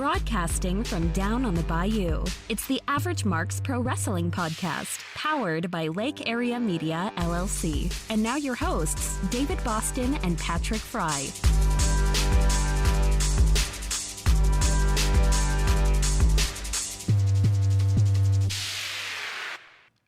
Broadcasting from down on the bayou, it's the Average Marks Pro Wrestling Podcast, powered by Lake Area Media, LLC. And now your hosts, David Boston and Patrick Fry.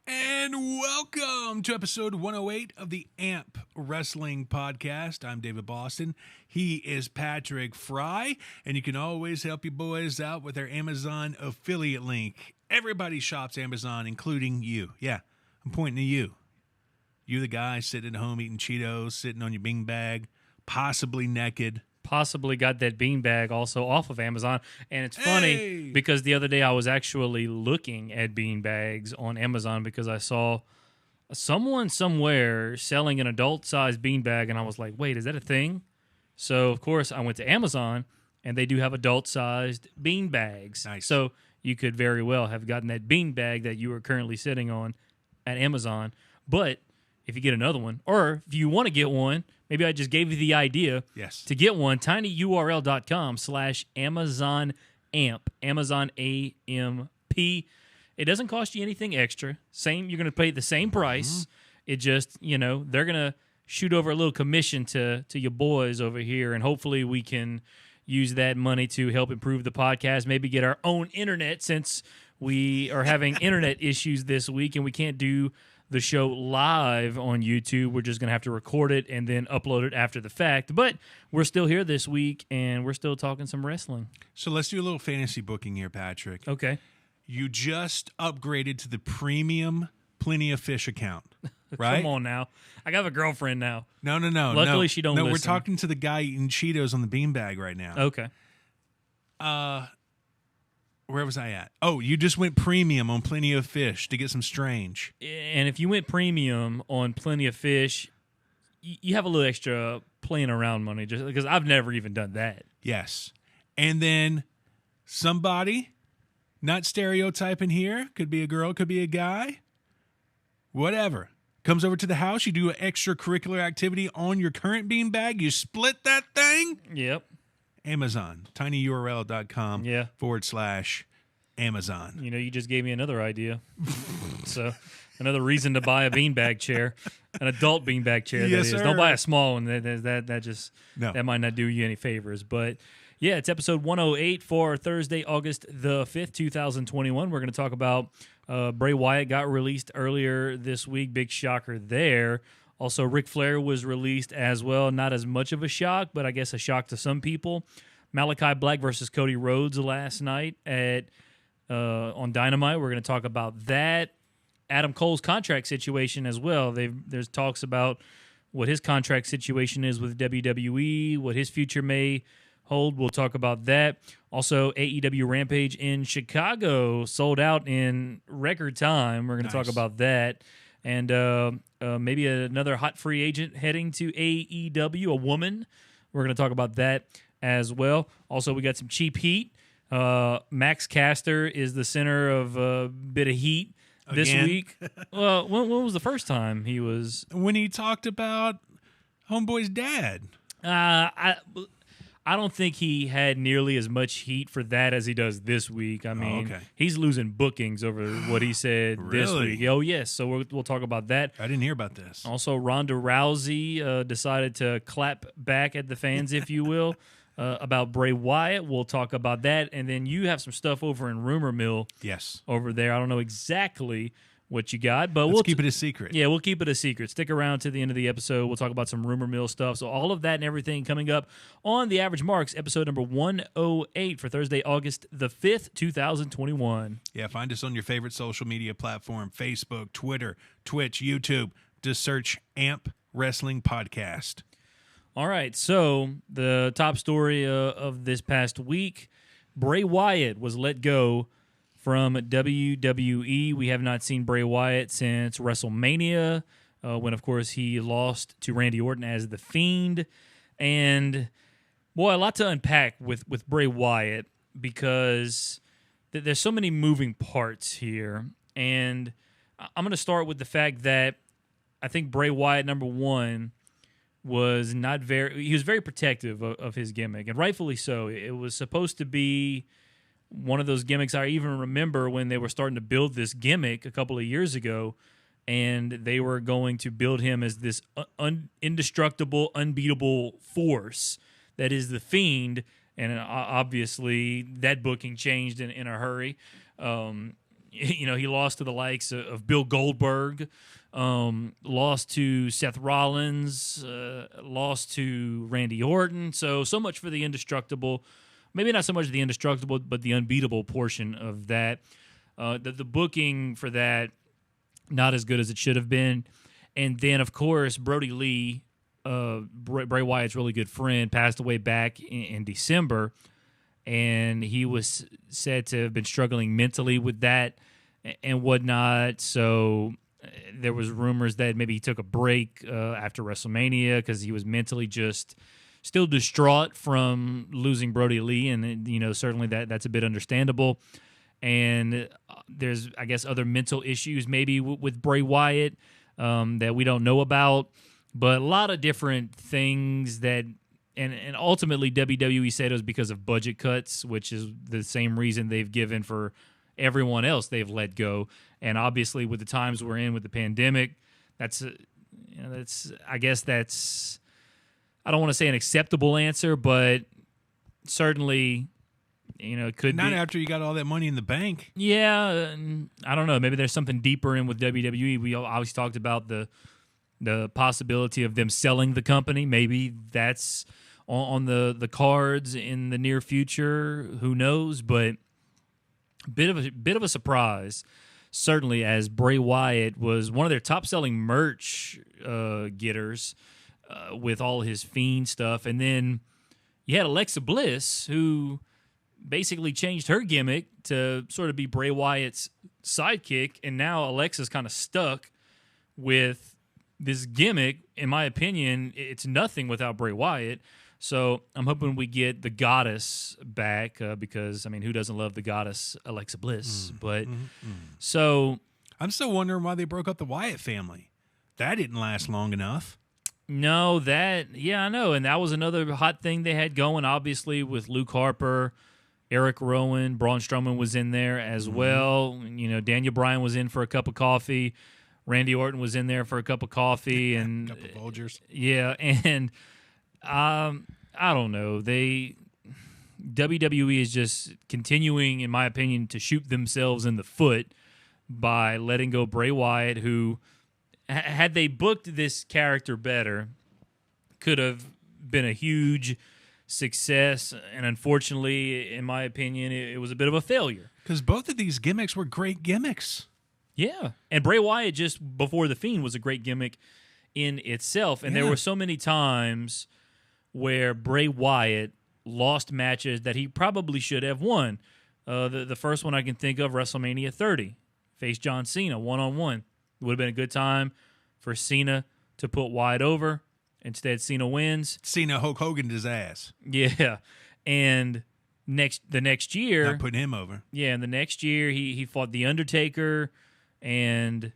And welcome to episode 108 of the AMP Wrestling Podcast. I'm David Boston. He is Patrick Fry, and you can always help you boys out with our Amazon affiliate link. Everybody shops Amazon, including you. Yeah, I'm pointing to you. You the guy sitting at home eating Cheetos, sitting on your beanbag, possibly naked. Possibly got that beanbag also off of Amazon. And it's funny because the other day I was actually looking at beanbags on Amazon because I saw someone somewhere selling an adult-sized beanbag, and I was like, wait, is that a thing? So, of course, I went to Amazon, and they do have adult-sized beanbags. Nice. So you could very well have gotten that beanbag that you are currently sitting on at Amazon. But if you get another one, or if you want to get one, maybe I just gave you the idea to get one, tinyurl.com/AmazonAMP, Amazon AMP. It doesn't cost you anything extra. You're going to pay the same price. It just, they're going to shoot over a little commission to your boys over here, and hopefully we can use that money to help improve the podcast, maybe get our own internet since we are having internet issues this week and we can't do the show live on YouTube. We're just going to have to record it and then upload it after the fact. But we're still here this week, and we're still talking some wrestling. So let's do a little fantasy booking here, Patrick. Okay. You just upgraded to the premium Plenty of Fish account, right? Come on now. I got a girlfriend now. No. Luckily, she don't listen. We're talking to the guy eating Cheetos on the beanbag right now. Okay. Where was I at? Oh, you just went premium on Plenty of Fish to get some strange. And if you went premium on Plenty of Fish, you have a little extra playing around money, just because I've never even done that. Yes. And then somebody, not stereotyping here, could be a girl, could be a guy, whatever, comes over to the house, you do an extracurricular activity on your current beanbag, you split that thing. Yep. Amazon, tinyurl.com /Amazon. You just gave me another idea. So, another reason to buy a beanbag chair, an adult beanbag chair. Yes, that is. sir. Don't buy a small one. That might not do you any favors. But yeah, it's episode 108 for Thursday, August the 5th, 2021. We're going to talk about Bray Wyatt got released earlier this week. Big shocker there. Also, Ric Flair was released as well. Not as much of a shock, but I guess a shock to some people. Malaki Black versus Cody Rhodes last night on Dynamite. We're going to talk about that. Adam Cole's contract situation as well. There's talks about what his contract situation is with WWE, what his future may hold. We'll talk about that. Also, AEW Rampage in Chicago sold out in record time. We're going to talk about that. And maybe another hot free agent heading to AEW, a woman. We're going to talk about that as well. Also, we got some cheap heat. Max Caster is the center of a bit of heat this week. Well, when was the first time he was? When he talked about Homeboy's dad. I don't think he had nearly as much heat for that as he does this week. I mean, he's losing bookings over what he said this week. Oh, yes. So we'll talk about that. I didn't hear about this. Also, Ronda Rousey decided to clap back at the fans, if you will, about Bray Wyatt. We'll talk about that. And then you have some stuff over in Rumor Mill. Yes. Over there. I don't know exactly what you got, but we'll keep it a secret. Yeah, we'll keep it a secret. Stick around to the end of the episode. We'll talk about some Rumor Mill stuff. So all of that and everything coming up on The Average Marks, episode number 108 for Thursday, August the 5th, 2021. Yeah, find us on your favorite social media platform, Facebook, Twitter, Twitch, YouTube. Just search AMP Wrestling Podcast. All right, so the top story of this past week, Bray Wyatt was let go from WWE. We have not seen Bray Wyatt since WrestleMania, when, of course, he lost to Randy Orton as The Fiend. And, boy, a lot to unpack with Bray Wyatt because there's so many moving parts here. And I'm going to start with the fact that I think Bray Wyatt, number one, was not very... He was very protective of his gimmick, and rightfully so. It was supposed to be one of those gimmicks I even remember when they were starting to build this gimmick a couple of years ago, and they were going to build him as this indestructible, unbeatable force that is the Fiend. And obviously that booking changed in a hurry. He lost to the likes of Bill Goldberg, lost to Seth Rollins, lost to Randy Orton. So much for the indestructible. Maybe not so much the indestructible, but the unbeatable portion of that. The booking for that, not as good as it should have been. And then, of course, Brody Lee, Bray Wyatt's really good friend, passed away back in December. And he was said to have been struggling mentally with that and whatnot. So there was rumors that maybe he took a break after WrestleMania because he was mentally just still distraught from losing Brody Lee. And, certainly that's a bit understandable. And there's, I guess, other mental issues maybe with Bray Wyatt that we don't know about. But a lot of different things that... And ultimately, WWE said it was because of budget cuts, which is the same reason they've given for everyone else they've let go. And obviously, with the times we're in with the pandemic, that's I guess that's, I don't want to say an acceptable answer, but certainly, it could not be. After you got all that money in the bank. Yeah, I don't know. Maybe there's something deeper in with WWE. We always talked about the possibility of them selling the company. Maybe that's on the cards in the near future. Who knows? But bit of a surprise, certainly, as Bray Wyatt was one of their top selling merch getters with all his Fiend stuff, and then you had Alexa Bliss, who basically changed her gimmick to sort of be Bray Wyatt's sidekick, and now Alexa's kind of stuck with this gimmick. In my opinion, it's nothing without Bray Wyatt. So I'm hoping we get the goddess back because, who doesn't love the goddess Alexa Bliss? So I'm still wondering why they broke up the Wyatt family. That didn't last long enough. No, I know. And that was another hot thing they had going, obviously, with Luke Harper, Eric Rowan, Braun Strowman was in there as well. Daniel Bryan was in for a cup of coffee. Randy Orton was in there for a cup of coffee and a couple of Folgers. Yeah, and I don't know. WWE is just continuing, in my opinion, to shoot themselves in the foot by letting go Bray Wyatt, who, had they booked this character better, could have been a huge success. And unfortunately, in my opinion, it was a bit of a failure. Because both of these gimmicks were great gimmicks. Yeah, and Bray Wyatt just before The Fiend was a great gimmick in itself. And there were so many times where Bray Wyatt lost matches that he probably should have won. The first one I can think of, WrestleMania 30, faced John Cena one-on-one. It would have been a good time for Cena to put Wyatt over. Instead, Cena wins. Cena Hulk Hogan'd his ass. Yeah, and the next year... Not putting him over. Yeah, and the next year he fought The Undertaker and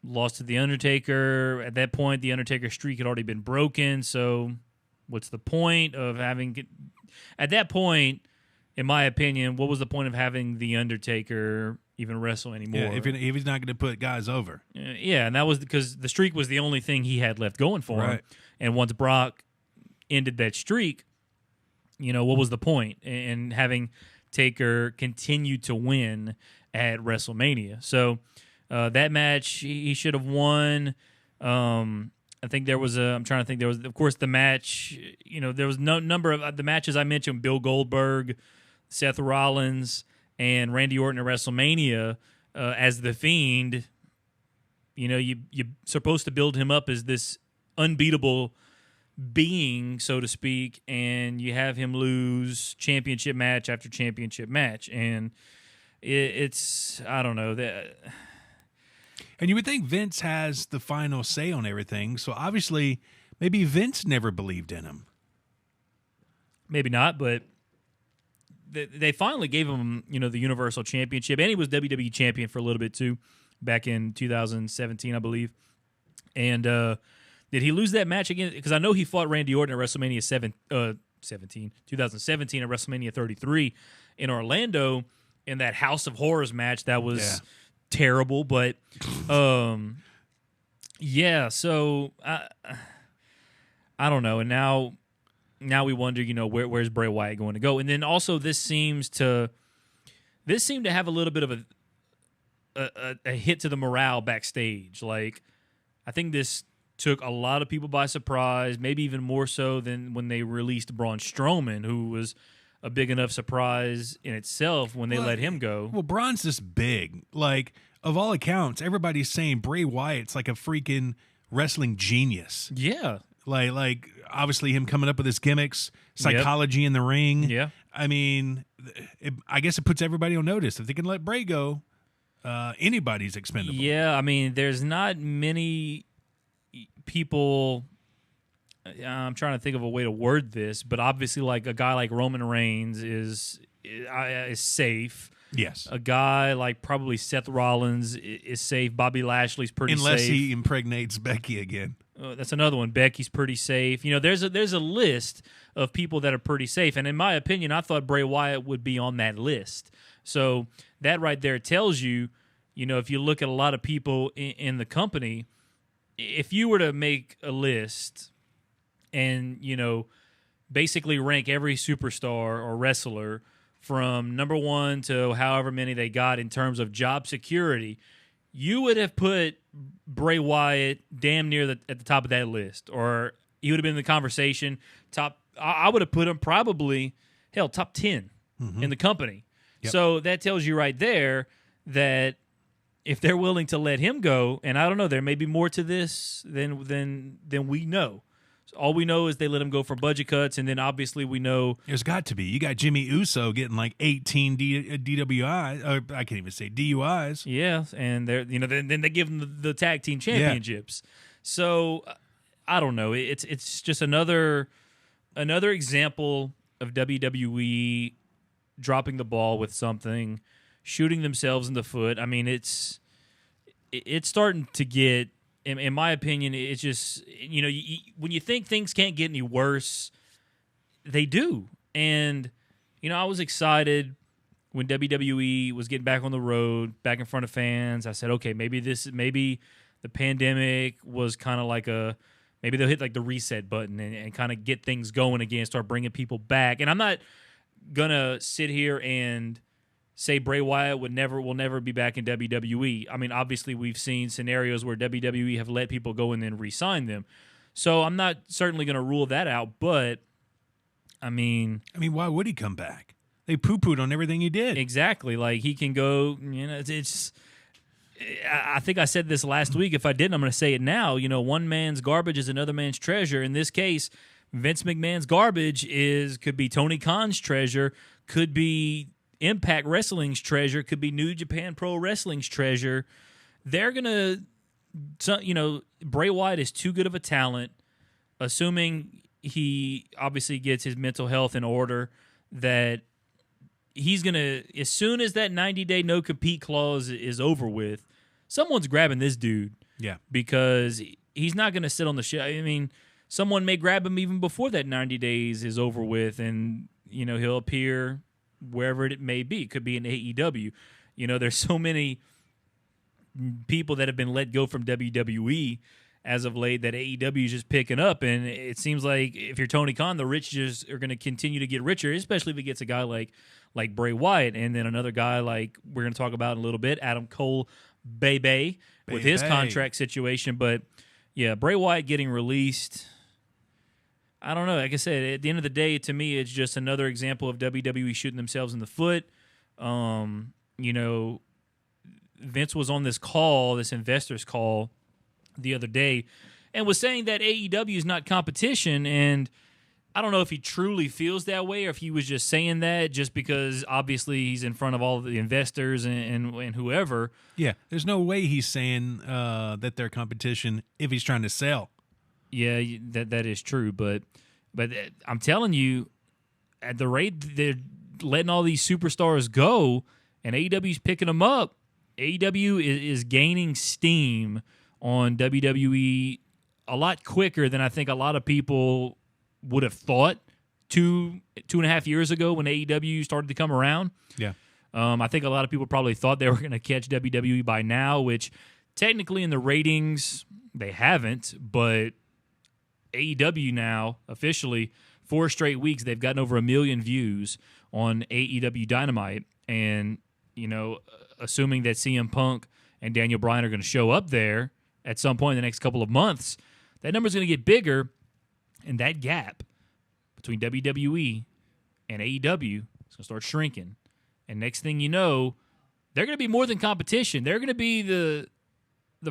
lost to The Undertaker. At that point, The Undertaker's streak had already been broken, so what's the point of having... At that point, in my opinion, what was the point of having The Undertaker even wrestle anymore? Yeah, if he's not going to put guys over. Yeah, and that was because the streak was the only thing he had left going for him. And once Brock ended that streak, what was the point? And having Taker continue to win at WrestleMania. So that match, he should have won. I think there was I'm trying to think. There was, of course, the match. There was no number of the matches I mentioned: Bill Goldberg, Seth Rollins, and Randy Orton at WrestleMania as the Fiend. You're supposed to build him up as this unbeatable being, so to speak, and you have him lose championship match after championship match, and it's I don't know that. And you would think Vince has the final say on everything, so obviously maybe Vince never believed in him. Maybe not, but they finally gave him, the Universal Championship, and he was WWE Champion for a little bit too, back in 2017, I believe. And did he lose that match again? Because I know he fought Randy Orton at WrestleMania 2017 at WrestleMania 33 in Orlando in that House of Horrors match that was terrible. But, so I don't know. And now we wonder, where's Bray Wyatt going to go? And then also this seemed to have a little bit of a hit to the morale backstage. Like, I think this took a lot of people by surprise, maybe even more so than when they released Braun Strowman, who was a big enough surprise in itself when they let him go. Well, Braun's just big. Like, of all accounts, everybody's saying Bray Wyatt's like a freaking wrestling genius. Yeah. Like obviously him coming up with his gimmicks, psychology in the ring. Yeah. I mean, I guess it puts everybody on notice. If they can let Bray go, anybody's expendable. Yeah, I mean, there's not many people. I'm trying to think of a way to word this, but obviously, like a guy like Roman Reigns is safe. Yes. A guy like probably Seth Rollins is safe. Bobby Lashley's pretty safe. Unless he impregnates Becky again. That's another one. Becky's pretty safe. There's a list of people that are pretty safe. And in my opinion, I thought Bray Wyatt would be on that list. So that right there tells you, if you look at a lot of people in the company, if you were to make a list and, basically rank every superstar or wrestler from number one to however many they got in terms of job security, you would have put Bray Wyatt damn near at the top of that list, or he would have been in the conversation. I would have put him probably, top 10 in the company. Yep. So that tells you right there that if they're willing to let him go, and I don't know, there may be more to this than we know. So all we know is they let him go for budget cuts, and then obviously we know there's got to be. You got Jimmy Uso getting like 18 DWIs, or I can't even say DUIs. Yeah, and they're then they give him the tag team championships. Yeah. So I don't know. It's just another example of WWE dropping the ball with something, shooting themselves in the foot. I mean, it's starting to get. In my opinion, it's just, when you think things can't get any worse, they do. And, I was excited when WWE was getting back on the road, back in front of fans. I said, okay, maybe the pandemic was kind of like maybe they'll hit like the reset button and kind of get things going again, start bringing people back. And I'm not going to sit here and say Bray Wyatt will never be back in WWE. I mean, obviously we've seen scenarios where WWE have let people go and then re-sign them. So I'm not certainly going to rule that out, but I mean, why would he come back? They poo-pooed on everything he did. Exactly. Like he can go, it's I think I said this last week. If I didn't, I'm going to say it now. One man's garbage is another man's treasure. In this case, Vince McMahon's garbage could be Tony Khan's treasure, could be Impact Wrestling's treasure, could be New Japan Pro Wrestling's treasure. They're going to, Bray Wyatt is too good of a talent, assuming he obviously gets his mental health in order, that he's going to, as soon as that 90-day no-compete clause is over with, someone's grabbing this dude. Yeah. Because he's not going to sit on the shelf. I mean, someone may grab him even before that 90 days is over with, and, he'll appear wherever it may be. It could be in AEW. There's so many people that have been let go from WWE as of late that AEW is just picking up, and it seems like if you're Tony Khan, the rich just are going to continue to get richer, especially if it gets a guy like Bray Wyatt, and then another guy like we're going to talk about in a little bit, Adam Cole, Bay with his contract situation. But yeah, Bray Wyatt getting released, I don't know. Like I said, at the end of the day, to me, it's just another example of WWE shooting themselves in the foot. Vince was on this investors call the other day, and was saying that AEW is not competition, and I don't know if he truly feels that way or if he was just saying that just because obviously he's in front of all of the investors and whoever. Yeah, there's no way he's saying that they're competition if he's trying to sell. Yeah, that is true, but I'm telling you, at the rate they're letting all these superstars go and AEW's picking them up, AEW is gaining steam on WWE a lot quicker than I think a lot of people would have thought two and a half years ago when AEW started to come around. Yeah. I think a lot of people probably thought they were going to catch WWE by now, which technically in the ratings they haven't, but AEW now officially 4 straight weeks they've gotten over 1 million views on AEW Dynamite, and assuming that CM Punk and Daniel Bryan are going to show up there at some point in the next couple of months, that number's going to get bigger, and that gap between WWE and AEW is going to start shrinking. And next thing you know, they're going to be more than competition. They're going to be the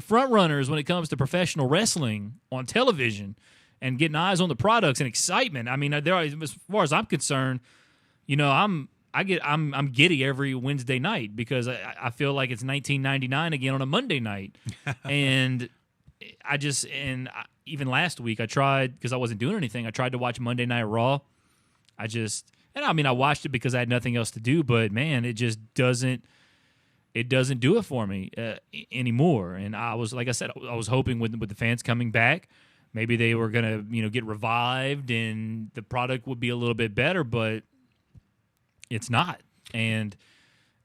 front runners when it comes to professional wrestling on television and getting eyes on the products and excitement. I mean, as far as I'm concerned, I'm giddy every Wednesday night because I feel like it's 1999 again on a Monday night. And even last week I tried, because I wasn't doing anything, I tried to watch Monday Night Raw. I watched it because I had nothing else to do, but man, it just doesn't do it for me anymore. And I was, like I said, I was hoping with the fans coming back, maybe they were going to, get revived and the product would be a little bit better, but it's not. And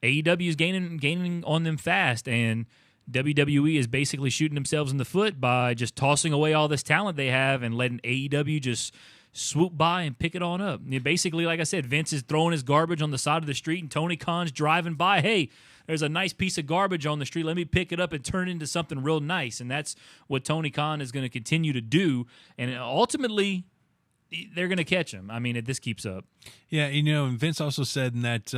AEW is gaining on them fast, and WWE is basically shooting themselves in the foot by just tossing away all this talent they have and letting AEW just swoop by and pick it on up. Basically, like I said, Vince is throwing his garbage on the side of the street, and Tony Khan's driving by. Hey, there's a nice piece of garbage on the street. Let me pick it up and turn it into something real nice. And that's what Tony Khan is going to continue to do. And ultimately, they're going to catch him. I mean, if this keeps up. Yeah, and Vince also said in that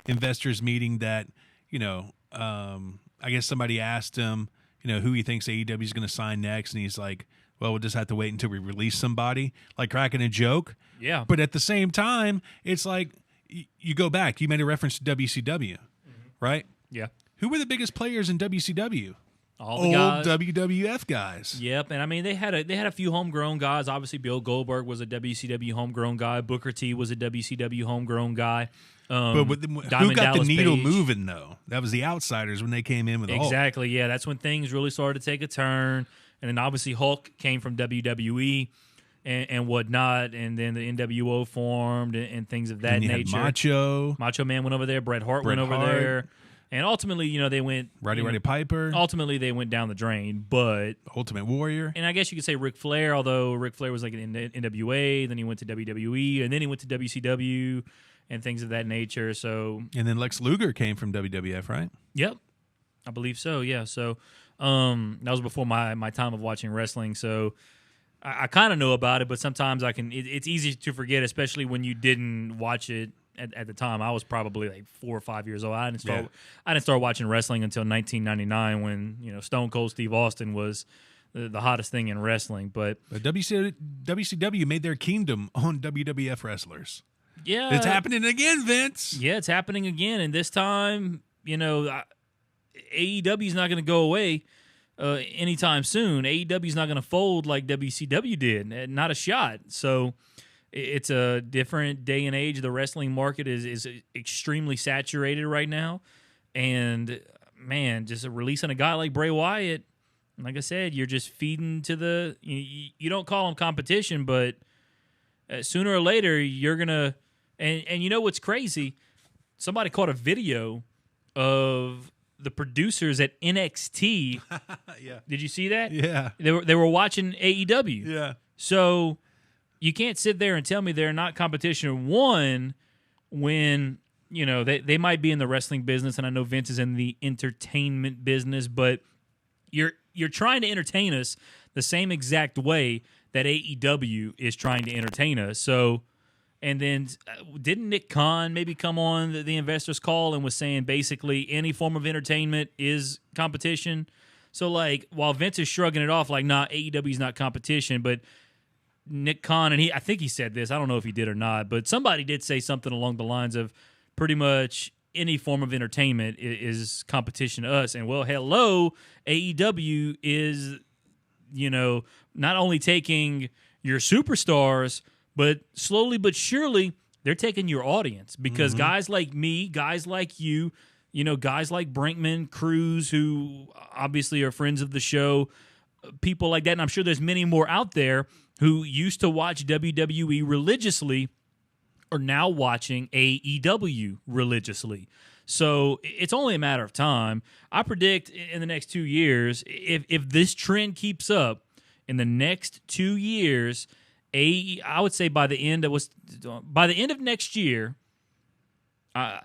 investors meeting that, I guess somebody asked him, who he thinks AEW is going to sign next, and he's like, well, we'll just have to wait until we release somebody, like cracking a joke. Yeah. But at the same time, it's like you go back. You made a reference to WCW, right? Yeah. Who were the biggest players in WCW? All the guys. Old WWF guys. Yep, and I mean they had a few homegrown guys. Obviously, Bill Goldberg was a WCW homegrown guy. Booker T was a WCW homegrown guy. But who got Dallas the needle Page moving though? That was the Outsiders when they came in with Hulk. Exactly. Yeah, that's when things really started to take a turn. And then obviously Hulk came from WWE and whatnot, and then the NWO formed and things of that and you nature. Had Macho Man went over there. Bret Hart went over there. And ultimately, they went... Roddy Piper. Ultimately, they went down the drain, but... Ultimate Warrior. And I guess you could say Ric Flair, although Ric Flair was like in NWA, then he went to WWE, and then he went to WCW and things of that nature, so... And then Lex Luger came from WWF, right? Yep. I believe so, yeah. So that was before my time of watching wrestling, so I kind of know about it, but sometimes it's easy to forget, especially when you didn't watch it at the time. I was probably like 4 or 5 years old. I didn't start watching wrestling until 1999 when Stone Cold Steve Austin was the hottest thing in wrestling. But WCW made their kingdom on WWF wrestlers. Yeah, it's happening again, Vince. Yeah, it's happening again, and this time, AEW is not going to go away anytime soon. AEW is not going to fold like WCW did. Not a shot. So it's a different day and age. The wrestling market is extremely saturated right now. And, man, just releasing a guy like Bray Wyatt, like I said, you're just feeding to the – you don't call him competition, but sooner or later you're going to – and you know what's crazy? Somebody caught a video of the producers at NXT. Yeah. Did you see that? Yeah. They were watching AEW. Yeah. So you can't sit there and tell me they're not competition. One, when they might be in the wrestling business, and I know Vince is in the entertainment business, but you're trying to entertain us the same exact way that AEW is trying to entertain us. So. And then didn't Nick Khan maybe come on the investors call and was saying basically any form of entertainment is competition? So, like, while Vince is shrugging it off like, nah, AEW is not competition, but Nick Khan, and I think he said this, I don't know if he did or not, but somebody did say something along the lines of pretty much any form of entertainment is competition to us. And, well, hello, AEW is, not only taking your superstars, but slowly but surely, they're taking your audience because guys like me, guys like you, guys like Brinkman, Cruz, who obviously are friends of the show, people like that, and I'm sure there's many more out there who used to watch WWE religiously are now watching AEW religiously. So it's only a matter of time. I predict in the next 2 years, if this trend keeps up, in the next 2 years, I would say by the end of next year,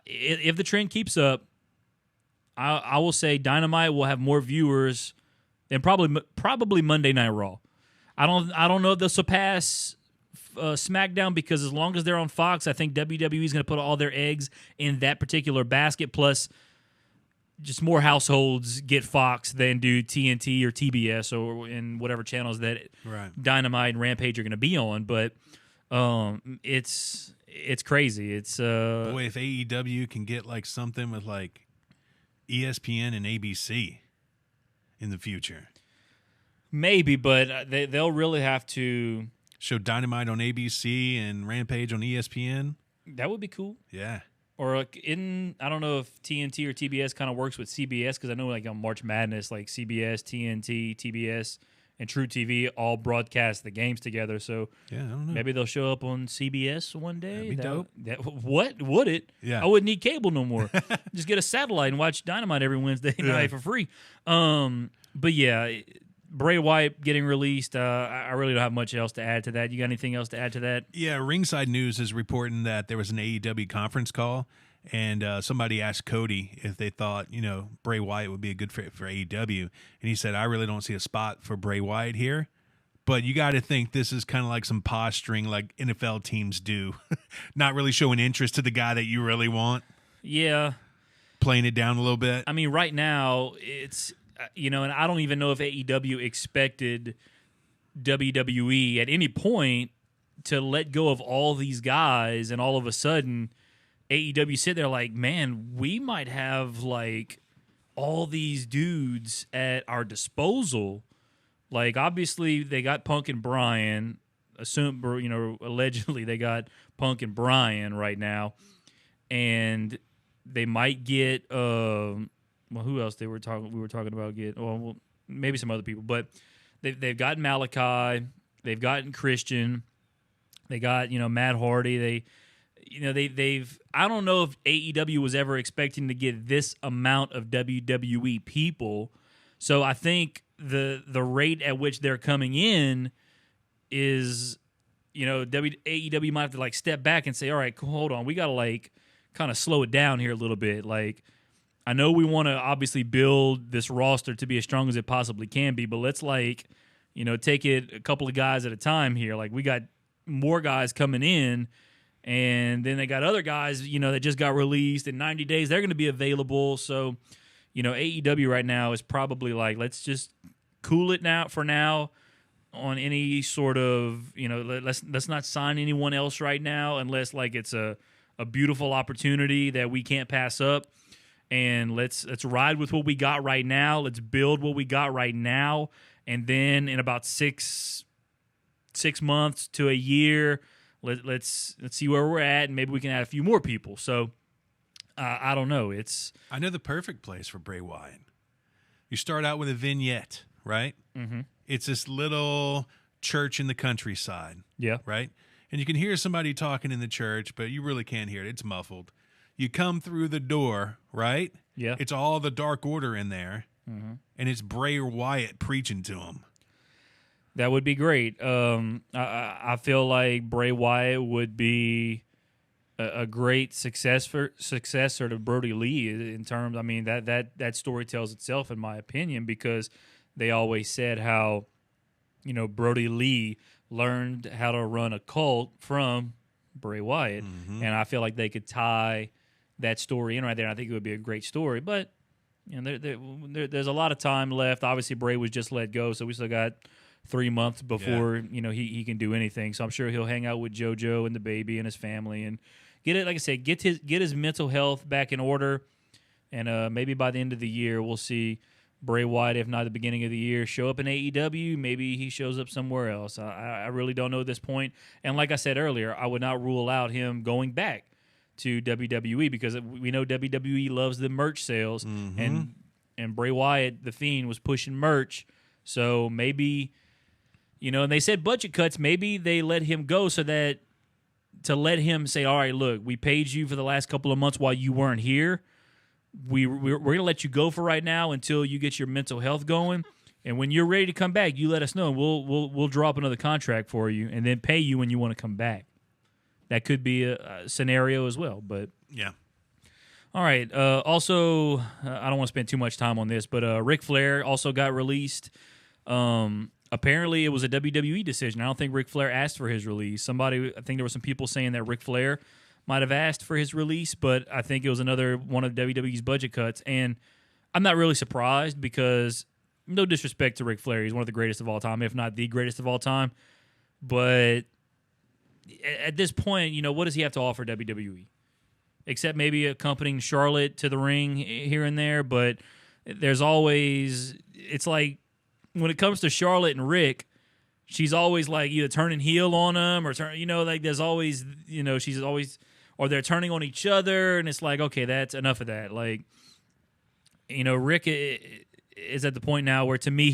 if the trend keeps up, I will say Dynamite will have more viewers than probably Monday Night Raw. I don't know if they'll surpass SmackDown, because as long as they're on Fox, I think WWE is going to put all their eggs in that particular basket. Plus, just more households get Fox than do TNT or TBS or in whatever channels that Dynamite and Rampage are going to be on. But it's crazy. It's boy, if AEW can get like something with like ESPN and ABC in the future, maybe. But they'll really have to show Dynamite on ABC and Rampage on ESPN. That would be cool. Yeah. Or I don't know if TNT or TBS kind of works with CBS, because I know like on March Madness, like CBS, TNT, TBS, and True TV all broadcast the games together. So yeah, I don't know. Maybe they'll show up on CBS one day. That'd be dope. What would it? Yeah. I wouldn't need cable no more. Just get a satellite and watch Dynamite every Wednesday night for free. But yeah, Bray Wyatt getting released, I really don't have much else to add to that. You got anything else to add to that? Yeah, Ringside News is reporting that there was an AEW conference call, and somebody asked Cody if they thought, Bray Wyatt would be a good fit for AEW. And he said, I really don't see a spot for Bray Wyatt here. But you got to think this is kind of like some posturing like NFL teams do. Not really showing interest to the guy that you really want. Yeah. Playing it down a little bit. I mean, right now, it's... and I don't even know if AEW expected WWE at any point to let go of all these guys, and all of a sudden AEW sit there like, man, we might have like all these dudes at our disposal. Like, obviously they got Punk and Bryan. Allegedly they got Punk and Bryan right now, and they might get well, who else we were talking about get? Well, maybe some other people, but they've gotten Malachi, they've gotten Christian, they got Matt Hardy. They've I don't know if AEW was ever expecting to get this amount of WWE people. So I think the rate at which they're coming in is AEW might have to like step back and say, all right, hold on, we got to like kind of slow it down here a little bit, like. I know we want to obviously build this roster to be as strong as it possibly can be, but let's take it a couple of guys at a time here. Like, we got more guys coming in, and then they got other guys, that just got released in 90 days. They're going to be available. So, AEW right now is probably like, let's just cool it now for now on any sort of, let's not sign anyone else right now unless like it's a beautiful opportunity that we can't pass up. And let's ride with what we got right now. Let's build what we got right now, and then in about six months to a year, let's see where we're at, and maybe we can add a few more people. So I don't know. I know the perfect place for Bray Wyatt. You start out with a vignette, right? Mm-hmm. It's this little church in the countryside. Yeah. Right? And you can hear somebody talking in the church, but you really can't hear it. It's muffled. You come through the door, right? Yeah. It's all the Dark Order in there, mm-hmm. and it's Bray Wyatt preaching to them. That would be great. I feel like Bray Wyatt would be a great successor to Brody Lee in terms. I mean, that story tells itself, in my opinion, because they always said how Brody Lee learned how to run a cult from Bray Wyatt, mm-hmm. and I feel like they could tie that story in right there. I think it would be a great story, but there's a lot of time left. Obviously, Bray was just let go, so we still got 3 months before he can do anything. So I'm sure he'll hang out with JoJo and the baby and his family and get it. Like I said, get his mental health back in order, and maybe by the end of the year we'll see Bray Wyatt, if not the beginning of the year, show up in AEW. Maybe he shows up somewhere else. I really don't know at this point. And like I said earlier, I would not rule out him going back to WWE, because we know WWE loves the merch sales, mm-hmm. and Bray Wyatt, the Fiend, was pushing merch. So maybe And they said budget cuts. Maybe they let him go so that to let him say, all right, look, we paid you for the last couple of months while you weren't here. We're going to let you go for right now until you get your mental health going. And when you're ready to come back, you let us know. We'll draw up another contract for you and then pay you when you want to come back. That could be a scenario as well. But yeah. All right. Also, I don't want to spend too much time on this, but Ric Flair also got released. Apparently, it was a WWE decision. I don't think Ric Flair asked for his release. I think there were some people saying that Ric Flair might have asked for his release, but I think it was another one of WWE's budget cuts. And I'm not really surprised because, no disrespect to Ric Flair, he's one of the greatest of all time, if not the greatest of all time. But at this point, what does he have to offer WWE? Except maybe accompanying Charlotte to the ring here and there, but there's always, it's like, when it comes to Charlotte and Rick, she's always like either turning heel on him or there's always, she's always, or they're turning on each other, and it's like, okay, that's enough of that. Like, Rick is at the point now where to me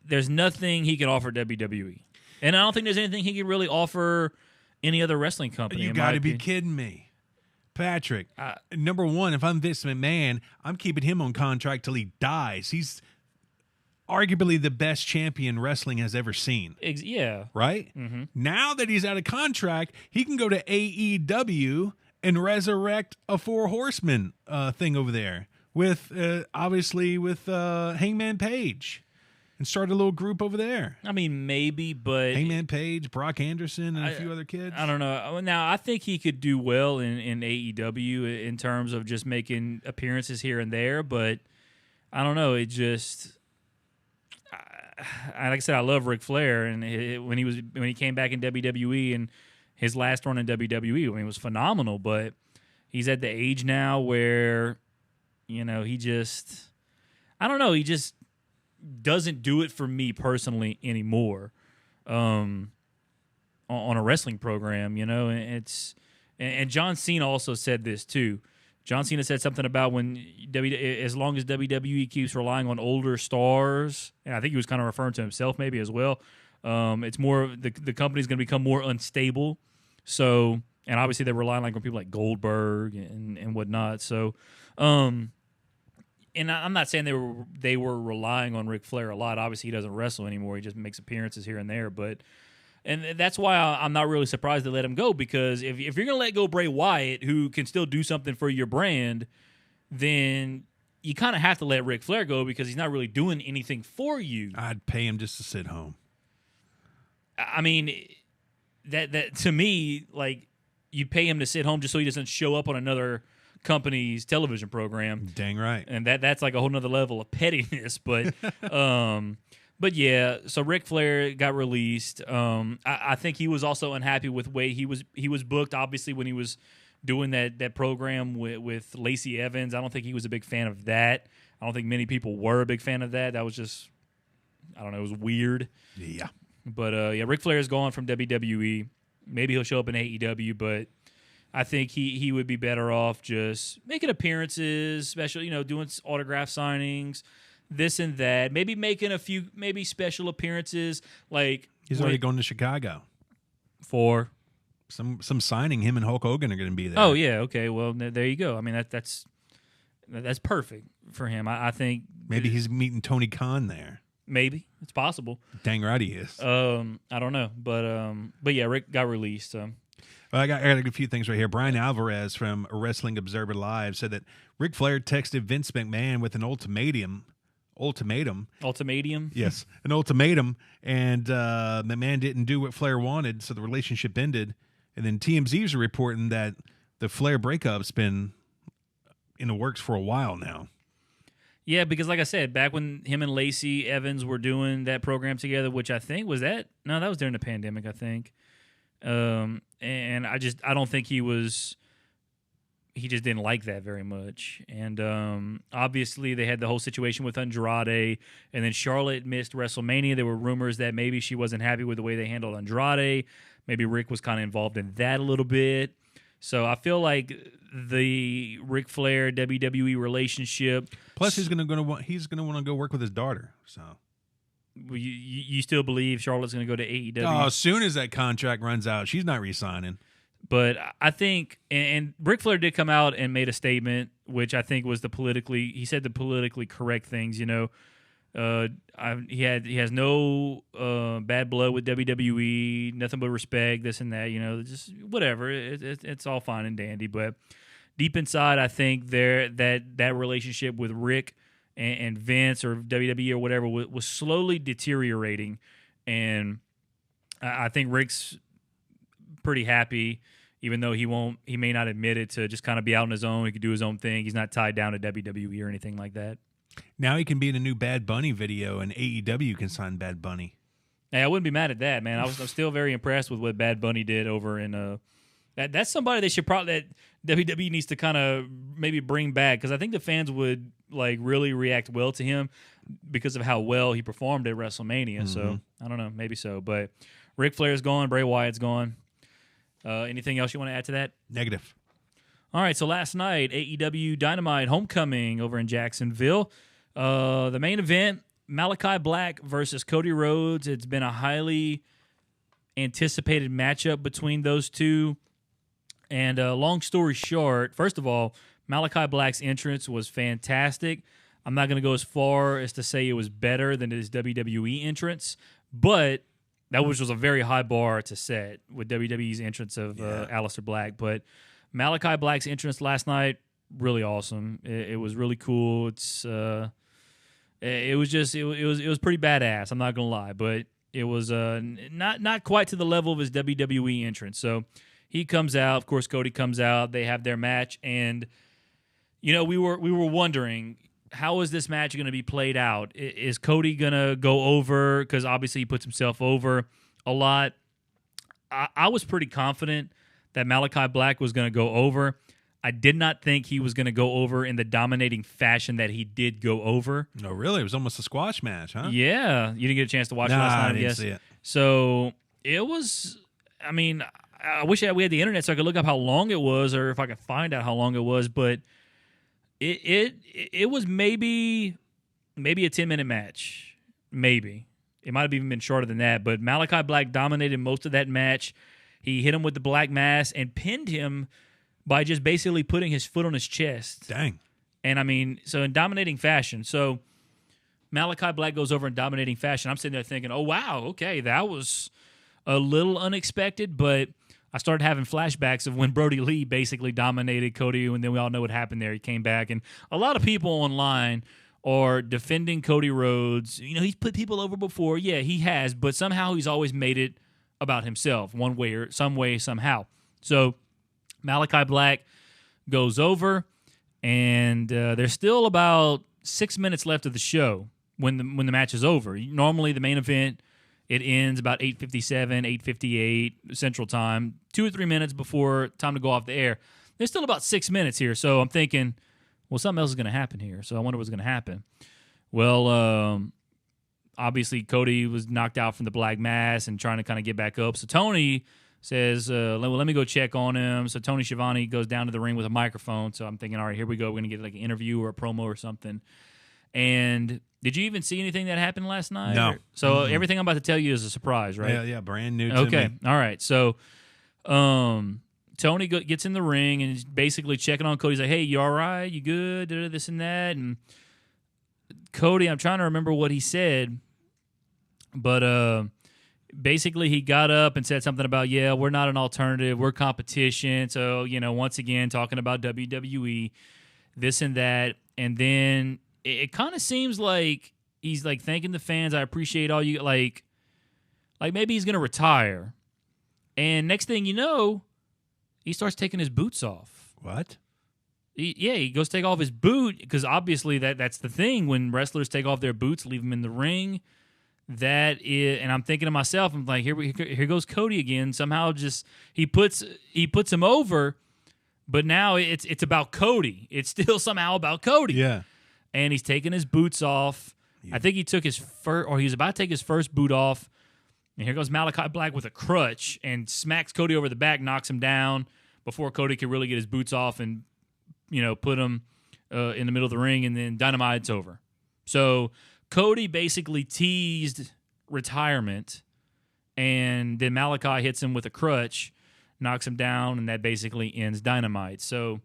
there's nothing he can offer WWE, and I don't think there's anything he can really offer any other wrestling company. You got to be kidding me. Patrick, number one, if I'm Vince McMahon, I'm keeping him on contract till he dies. He's arguably the best champion wrestling has ever seen. Yeah. Right? Mm-hmm. Now that he's out of contract, he can go to AEW and resurrect a Four Horsemen thing over there with, obviously, with Hangman Page. And start a little group over there. I mean, maybe, but Hangman Page, Brock Anderson, and a few other kids. I don't know. Now, I think he could do well in AEW in terms of just making appearances here and there, but I don't know. It just, like I said, I love Ric Flair, and when he came back in WWE and his last run in WWE, it was phenomenal. But he's at the age now where, he just, I don't know. He just doesn't do it for me personally anymore on a wrestling program, and John Cena also said this too. John Cena said something about as long as WWE keeps relying on older stars, and I think he was kind of referring to himself maybe as well, it's more the company's going to become more unstable. So, and obviously they're relying on people like Goldberg and whatnot. So, and I'm not saying they were relying on Ric Flair a lot. Obviously, he doesn't wrestle anymore. He just makes appearances here and there. And that's why I'm not really surprised to let him go, because if you're going to let go Bray Wyatt, who can still do something for your brand, then you kind of have to let Ric Flair go because he's not really doing anything for you. I'd pay him just to sit home. I mean, that to me, like, you pay him to sit home just so he doesn't show up on another company's television program. Dang right. And that's like a whole nother level of pettiness. But but yeah, so Ric Flair got released. I think he was also unhappy with the way he was booked, obviously, when he was doing that program with Lacey Evans. I don't think he was a big fan of that. I don't think many people were a big fan of that. That was just, I don't know, it was weird. Yeah. But yeah, Ric Flair is gone from WWE. Maybe he'll show up in AEW, but I think he would be better off just making appearances, special, doing autograph signings, this and that. Maybe making a few, maybe special appearances. Like he's already going to Chicago for some signing. Him and Hulk Hogan are going to be there. Oh yeah, okay. Well, there you go. I mean that's perfect for him. I think maybe he's meeting Tony Khan there. Maybe it's possible. Dang right he is. I don't know, but yeah, Rick got released. Well, I got a few things right here. Brian Alvarez from Wrestling Observer Live said that Ric Flair texted Vince McMahon with an ultimatum. Ultimatum? Yes, an ultimatum. And McMahon didn't do what Flair wanted, so the relationship ended. And then TMZ's are reporting that the Flair breakup's been in the works for a while now. Yeah, because like I said, back when him and Lacey Evans were doing that program together, which I think that was during the pandemic, I think. And I don't think he just didn't like that very much. And obviously they had the whole situation with Andrade, and then Charlotte missed WrestleMania. There were rumors that maybe she wasn't happy with the way they handled Andrade. Maybe Rick was kind of involved in that a little bit. So I feel like the Ric Flair WWE relationship. Plus, he's gonna want to go work with his daughter. So you still believe Charlotte's going to go to AEW? Oh, as soon as that contract runs out, she's not re-signing. But I think, and Ric Flair did come out and made a statement, which I think was he said the politically correct things. He has no bad blood with WWE, nothing but respect, this and that. Just whatever. It's all fine and dandy. But deep inside, I think that relationship with Rick and Vince or WWE or whatever was slowly deteriorating, and I think Rick's pretty happy, even though he may not admit it, to just kind of be out on his own. He could do his own thing. He's not tied down to WWE or anything like that. Now he can be in a new Bad Bunny video, and AEW can sign Bad Bunny. Hey, I wouldn't be mad at that, man. I'm still very impressed with what Bad Bunny did over in that's somebody they should that WWE needs to kind of maybe bring back, because I think the fans would really react well to him because of how well he performed at WrestleMania. Mm-hmm. So I don't know, maybe so. But Ric Flair's gone, Bray Wyatt's gone. Anything else you want to add to that? Negative. All right, so last night, AEW Dynamite Homecoming over in Jacksonville. The main event, Malaki Black versus Cody Rhodes. It's been a highly anticipated matchup between those two. And long story short, first of all, Malaki Black's entrance was fantastic. I'm not going to go as far as to say it was better than his WWE entrance, but that was a very high bar to set with WWE's entrance of Aleister Black. But Malaki Black's entrance last night, really awesome. It was really cool. It was pretty badass. I'm not gonna lie, but it was not quite to the level of his WWE entrance. So he comes out. Of course, Cody comes out. They have their match, and we were wondering, how is this match going to be played out? Is Cody going to go over? Because obviously he puts himself over a lot. I was pretty confident that Malaki Black was going to go over. I did not think he was going to go over in the dominating fashion that he did go over. No, really? It was almost a squash match, huh? Yeah. You didn't get a chance to watch it last night, I didn't see it. So it was, I wish we had the internet so I could look up how long it was, or if I could find out how long it was, but It was maybe a 10-minute match. Maybe. It might have even been shorter than that, but Malaki Black dominated most of that match. He hit him with the black mass and pinned him by just basically putting his foot on his chest. Dang. And so in dominating fashion. So Malaki Black goes over in dominating fashion. I'm sitting there thinking, oh, wow, okay, that was a little unexpected, but I started having flashbacks of when Brody Lee basically dominated Cody, and then we all know what happened there. He came back, and a lot of people online are defending Cody Rhodes. He's put people over before. Yeah, he has, but somehow he's always made it about himself, one way or somehow. So Malaki Black goes over, and there's still about 6 minutes left of the show when the match is over. Normally, the main event, it ends about 8:57, 8:58 Central Time, 2 or 3 minutes before time to go off the air. There's still about 6 minutes here, so I'm thinking, well, something else is going to happen here, so I wonder what's going to happen. Well, obviously, Cody was knocked out from the black mass and trying to kind of get back up, so Tony says, let me go check on him. So Tony Schiavone goes down to the ring with a microphone, so I'm thinking, all right, here we go. We're going to get like an interview or a promo or something. And did you even see anything that happened last night? No. So everything I'm about to tell you is a surprise, right? Yeah, brand new to me. Okay, all right. So Tony gets in the ring and is basically checking on Cody. He's like, hey, you all right? You good? This and that. And Cody, I'm trying to remember what he said, but basically he got up and said something about, yeah, we're not an alternative. We're competition. So, once again, talking about WWE, this and that. And then it kind of seems like he's like thanking the fans. I appreciate all you like maybe he's going to retire. And next thing you know, he starts taking his boots off. What? He goes to take off his boot because obviously that's the thing. When wrestlers take off their boots, leave them in the ring, that is, and I'm thinking to myself, I'm like, here goes Cody again. Somehow just he puts him over, but now it's about Cody. It's still somehow about Cody. Yeah. And he's taking his boots off. Yeah. I think he took his first, or he was about to take his first boot off. And here goes Malaki Black with a crutch and smacks Cody over the back, knocks him down before Cody could really get his boots off and, put him in the middle of the ring. And then Dynamite's over. So Cody basically teased retirement, and then Malachi hits him with a crutch, knocks him down, and that basically ends Dynamite. So,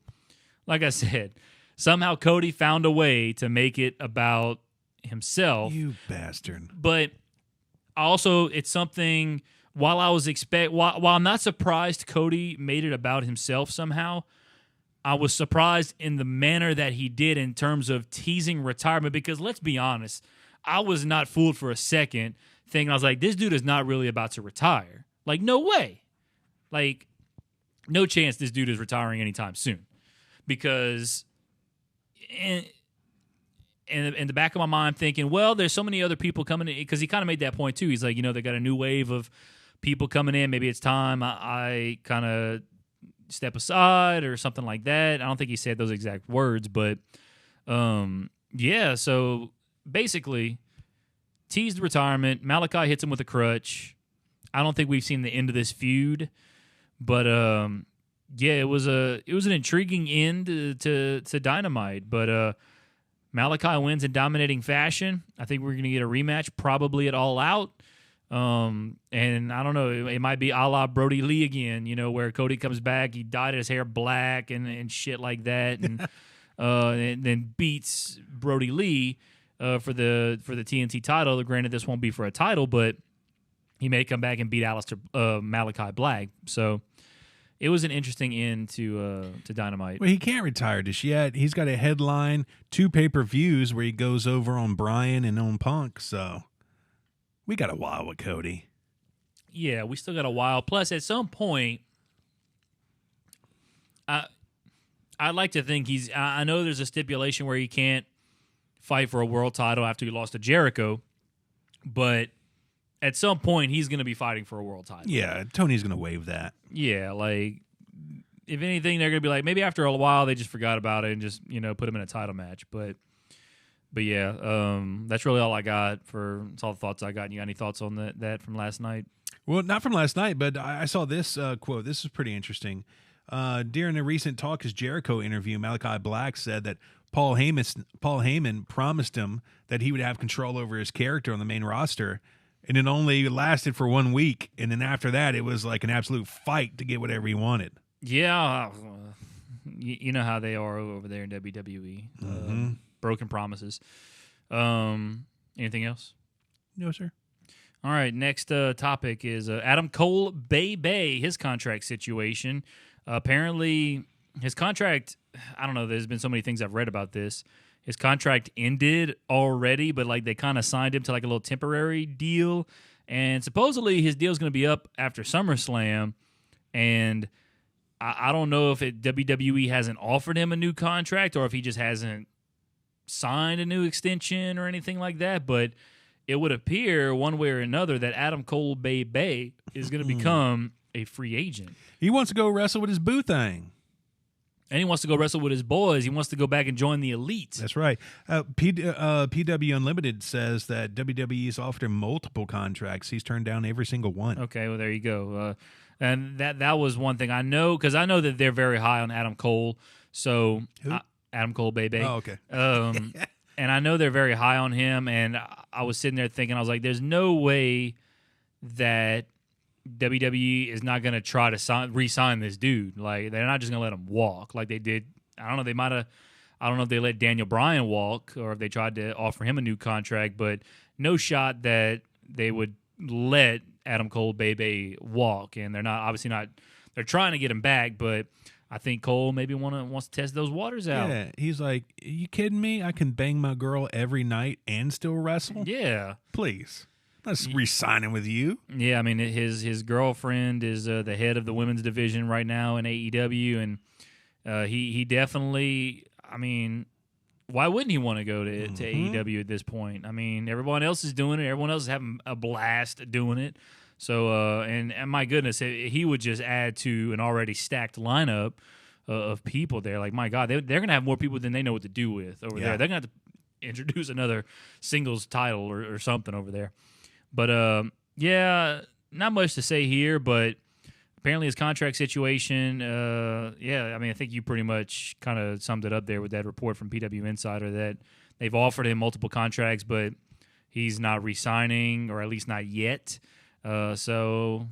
like I said, somehow Cody found a way to make it about himself. You bastard. But also, it's something, while I'm not surprised Cody made it about himself somehow, I was surprised in the manner that he did in terms of teasing retirement, because let's be honest, I was not fooled for a second thinking, I was like, this dude is not really about to retire. Like, no way. Like, no chance this dude is retiring anytime soon. Because in the back of my mind, I'm thinking, well, there's so many other people coming in, because he kind of made that point too. He's like, they got a new wave of people coming in. Maybe it's time I kind of step aside or something like that. I don't think he said those exact words, but so basically teased retirement. Malachi hits him with a crutch. I don't think we've seen the end of this feud, but it was an intriguing end to Dynamite, but Malachi wins in dominating fashion. I think we're going to get a rematch, probably at All Out. And I don't know, it might be a la Brody Lee again, where Cody comes back, he dyed his hair black and shit like that, and then beats Brody Lee for the TNT title. Granted, this won't be for a title, but he may come back and beat Malachi Black. So it was an interesting end to Dynamite. Well, he can't retire just yet. He's got a headline 2 pay-per-views where he goes over on Bryan and on Punk, so we got a while with Cody. Yeah, we still got a while. Plus, at some point, I'd like to think I know there's a stipulation where he can't fight for a world title after he lost to Jericho, but at some point, he's going to be fighting for a world title. Yeah, Tony's going to waive that. Yeah, like, if anything, they're going to be like, maybe after a while, they just forgot about it and just, put him in a title match. But yeah, that's really all I got. That's all the thoughts I got. You got any thoughts on that from last night? Well, not from last night, but I saw this quote. This is pretty interesting. During a recent Talk is Jericho interview, Malachi Black said that Paul Heyman promised him that he would have control over his character on the main roster, and it only lasted for 1 week. And then after that, it was like an absolute fight to get whatever he wanted. Yeah, you know how they are over there in WWE. Mm-hmm. Broken promises. Anything else? No, sir. All right, next topic is Adam Cole Bay, his contract situation. Apparently, his contract, I don't know, there's been so many things I've read about this. His contract ended already, but like they kind of signed him to like a little temporary deal. And supposedly his deal is going to be up after SummerSlam. And I don't know if WWE hasn't offered him a new contract or if he just hasn't signed a new extension or anything like that. But it would appear one way or another that Adam Cole Bay is going to become a free agent. He wants to go wrestle with his boo thing. And he wants to go wrestle with his boys. He wants to go back and join the Elite. That's right. PW Unlimited says that WWE's offered him multiple contracts. He's turned down every single one. Okay, well, there you go. And that was one thing I know, because I know that they're very high on Adam Cole. So Adam Cole, baby. Oh, okay. And I know they're very high on him. And I was sitting there thinking, I was like, there's no way that WWE is not going to try to re-sign this dude. Like, they're not just going to let him walk like they did. I don't know. I don't know if they let Daniel Bryan walk or if they tried to offer him a new contract, but no shot that they would let Adam Cole Bay walk. And they're obviously not. They're trying to get him back, but I think Cole maybe wants to test those waters out. Yeah, he's like, are you kidding me? I can bang my girl every night and still wrestle? Yeah. Please. Let's re-signing with you. Yeah, I mean, his girlfriend is the head of the women's division right now in AEW, and he definitely, I mean, why wouldn't he want to go to AEW at this point? I mean, everyone else is doing it. Everyone else is having a blast doing it. So, and my goodness, he would just add to an already stacked lineup of people there. Like, my God, they're going to have more people than they know what to do with over there. They're going to have to introduce another singles title or something over there. But, yeah, not much to say here, but apparently his contract situation, I mean, I think you pretty much kind of summed it up there with that report from PW Insider that they've offered him multiple contracts, but he's not re-signing, or at least not yet. So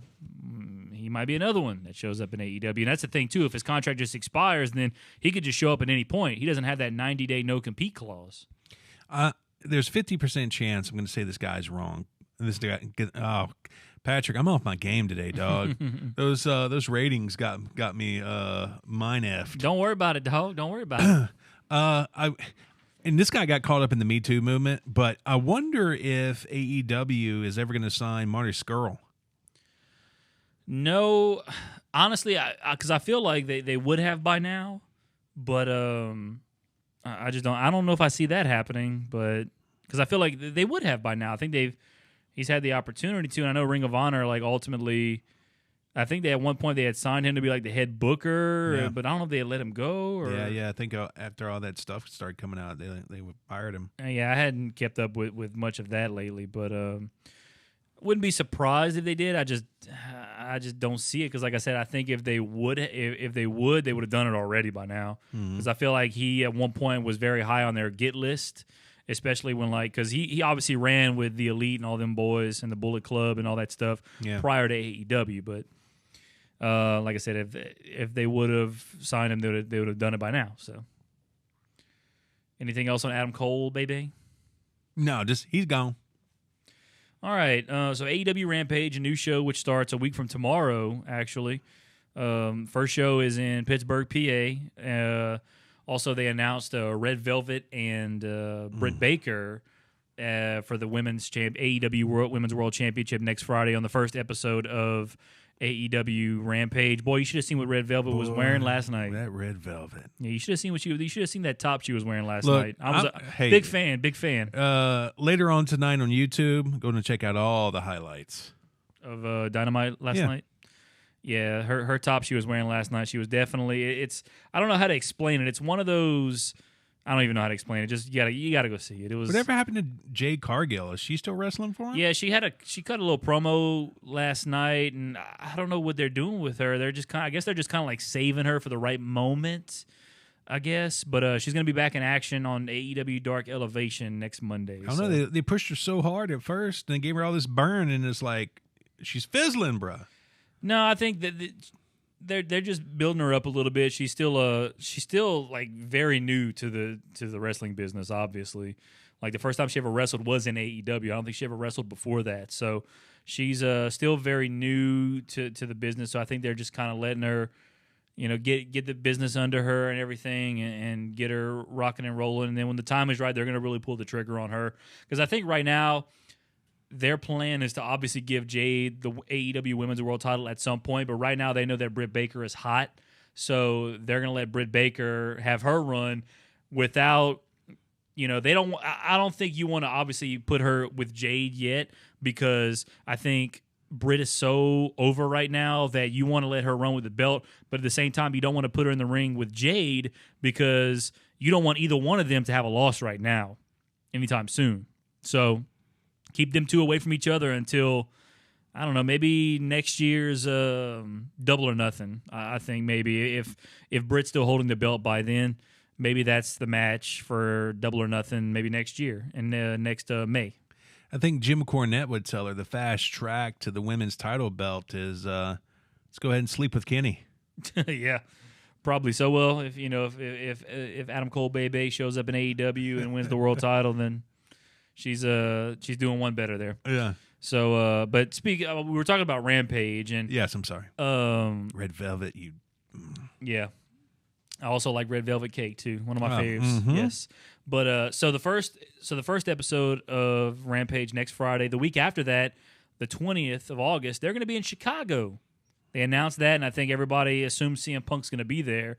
he might be another one that shows up in AEW. And that's the thing, too. If his contract just expires, then he could just show up at any point. He doesn't have that 90-day no-compete clause. There's 50% chance I'm going to say this guy's wrong. This guy, Patrick, I'm off my game today, dog. Those ratings got me mine effed. Don't worry about it, dog. Don't worry about it. And this guy got caught up in the Me Too movement, but I wonder if AEW is ever going to sign Marty Scurll. No, honestly, because I feel like they would have by now, but I just don't. I don't know if I see that happening, but because I feel like they would have by now. I think he's had the opportunity to, and I know Ring of Honor, like, ultimately, I think at one point they had signed him to be like the head booker, but I don't know if they had let him go. Or, yeah. I think after all that stuff started coming out, they fired him. Yeah, I hadn't kept up with much of that lately, but wouldn't be surprised if they did. I just don't see it because, like I said, I think if they would, they would have done it already by now. Because I feel like he at one point was very high on their get list. Especially when, because he obviously ran with the Elite and all them boys and the Bullet Club and all that stuff prior to AEW. But like I said, if they would have signed him, they would have done it by now. So, anything else on Adam Cole, baby? No, just he's gone. All right. So AEW Rampage, a new show which starts a week from tomorrow. Actually, first show is in Pittsburgh, PA. Also, they announced Red Velvet and Britt Baker for the AEW Women's World Championship next Friday on the first episode of AEW Rampage. Boy, you should have seen what Red Velvet was wearing last night. That Red Velvet. Yeah, you should have seen you should have seen that top she was wearing last night. I was hey, big fan. Later on tonight on YouTube, going to check out all the highlights of Dynamite last night. Yeah, her top she was wearing last night, she was definitely, I don't know how to explain it. It's one of those, I don't even know how to explain it. Just you gotta go see it. It was. Whatever happened to Jade Cargill? Is she still wrestling for him? Yeah, she cut a little promo last night, and I don't know what they're doing with her. They're just I guess they're just kind of like saving her for the right moment, I guess. But she's gonna be back in action on AEW Dark Elevation next Monday. I don't know. They pushed her so hard at first, and they gave her all this burn, and it's like she's fizzling, bruh. No, I think that they're just building her up a little bit. She's still like very new to the wrestling business. Obviously, like the first time she ever wrestled was in AEW. I don't think she ever wrestled before that. So she's still very new to the business. So I think they're just kind of letting her, get the business under her and everything, and get her rocking and rolling. And then when the time is right, they're going to really pull the trigger on her. Because I think right now, their plan is to obviously give Jade the AEW Women's World title at some point, but right now they know that Britt Baker is hot, so they're going to let Britt Baker have her run without, they don't. I don't think you want to obviously put her with Jade yet, because I think Britt is so over right now that you want to let her run with the belt, but at the same time you don't want to put her in the ring with Jade because you don't want either one of them to have a loss right now anytime soon. So keep them two away from each other until, I don't know, maybe next year's Double or Nothing. I think maybe if Britt's still holding the belt by then, maybe that's the match for Double or Nothing maybe next year and next May. I think Jim Cornette would tell her the fast track to the women's title belt is let's go ahead and sleep with Kenny. Yeah, probably so. Well, if Adam Cole Bay shows up in AEW and wins the world title, then she's doing one better there. Yeah. So, but we were talking about Rampage, and yes, I'm sorry. Red Velvet, yeah. I also like Red Velvet Cake too, one of my faves. Mm-hmm. Yes. But so the first episode of Rampage next Friday. The week after that, the 20th of August, they're going to be in Chicago. They announced that, and I think everybody assumes CM Punk's going to be there.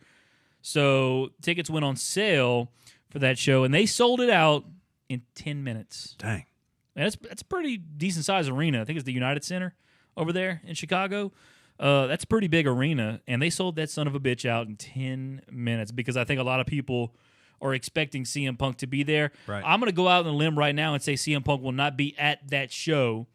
So tickets went on sale for that show, and they sold it out in 10 minutes. Dang. And that's a pretty decent sized arena. I think it's the United Center over there in Chicago. That's a pretty big arena, and they sold that son of a bitch out in 10 minutes because I think a lot of people are expecting CM Punk to be there. Right. I'm going to go out on a limb right now and say CM Punk will not be at that show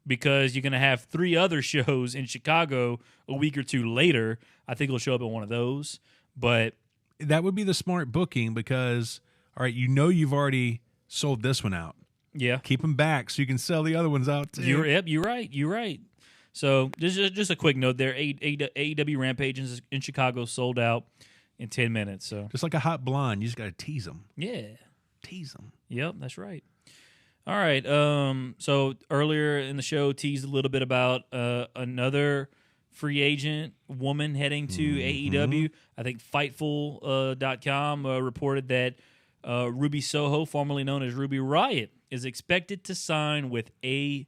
because you're going to have 3 other shows in Chicago a week or 2 later. I think he'll show up at one of those. But that would be the smart booking because, all right, you've already sold this one out. Yeah. Keep them back so you can sell the other ones out too. You're right. So just a quick note there. AEW Rampage in Chicago sold out in 10 minutes. So just like a hot blonde, you just got to tease them. Yeah. Tease them. Yep, that's right. All right. So earlier in the show, teased a little bit about another free agent woman heading to AEW. I think Fightful.com reported that Ruby Soho, formerly known as Ruby Riott, is expected to sign with AEW.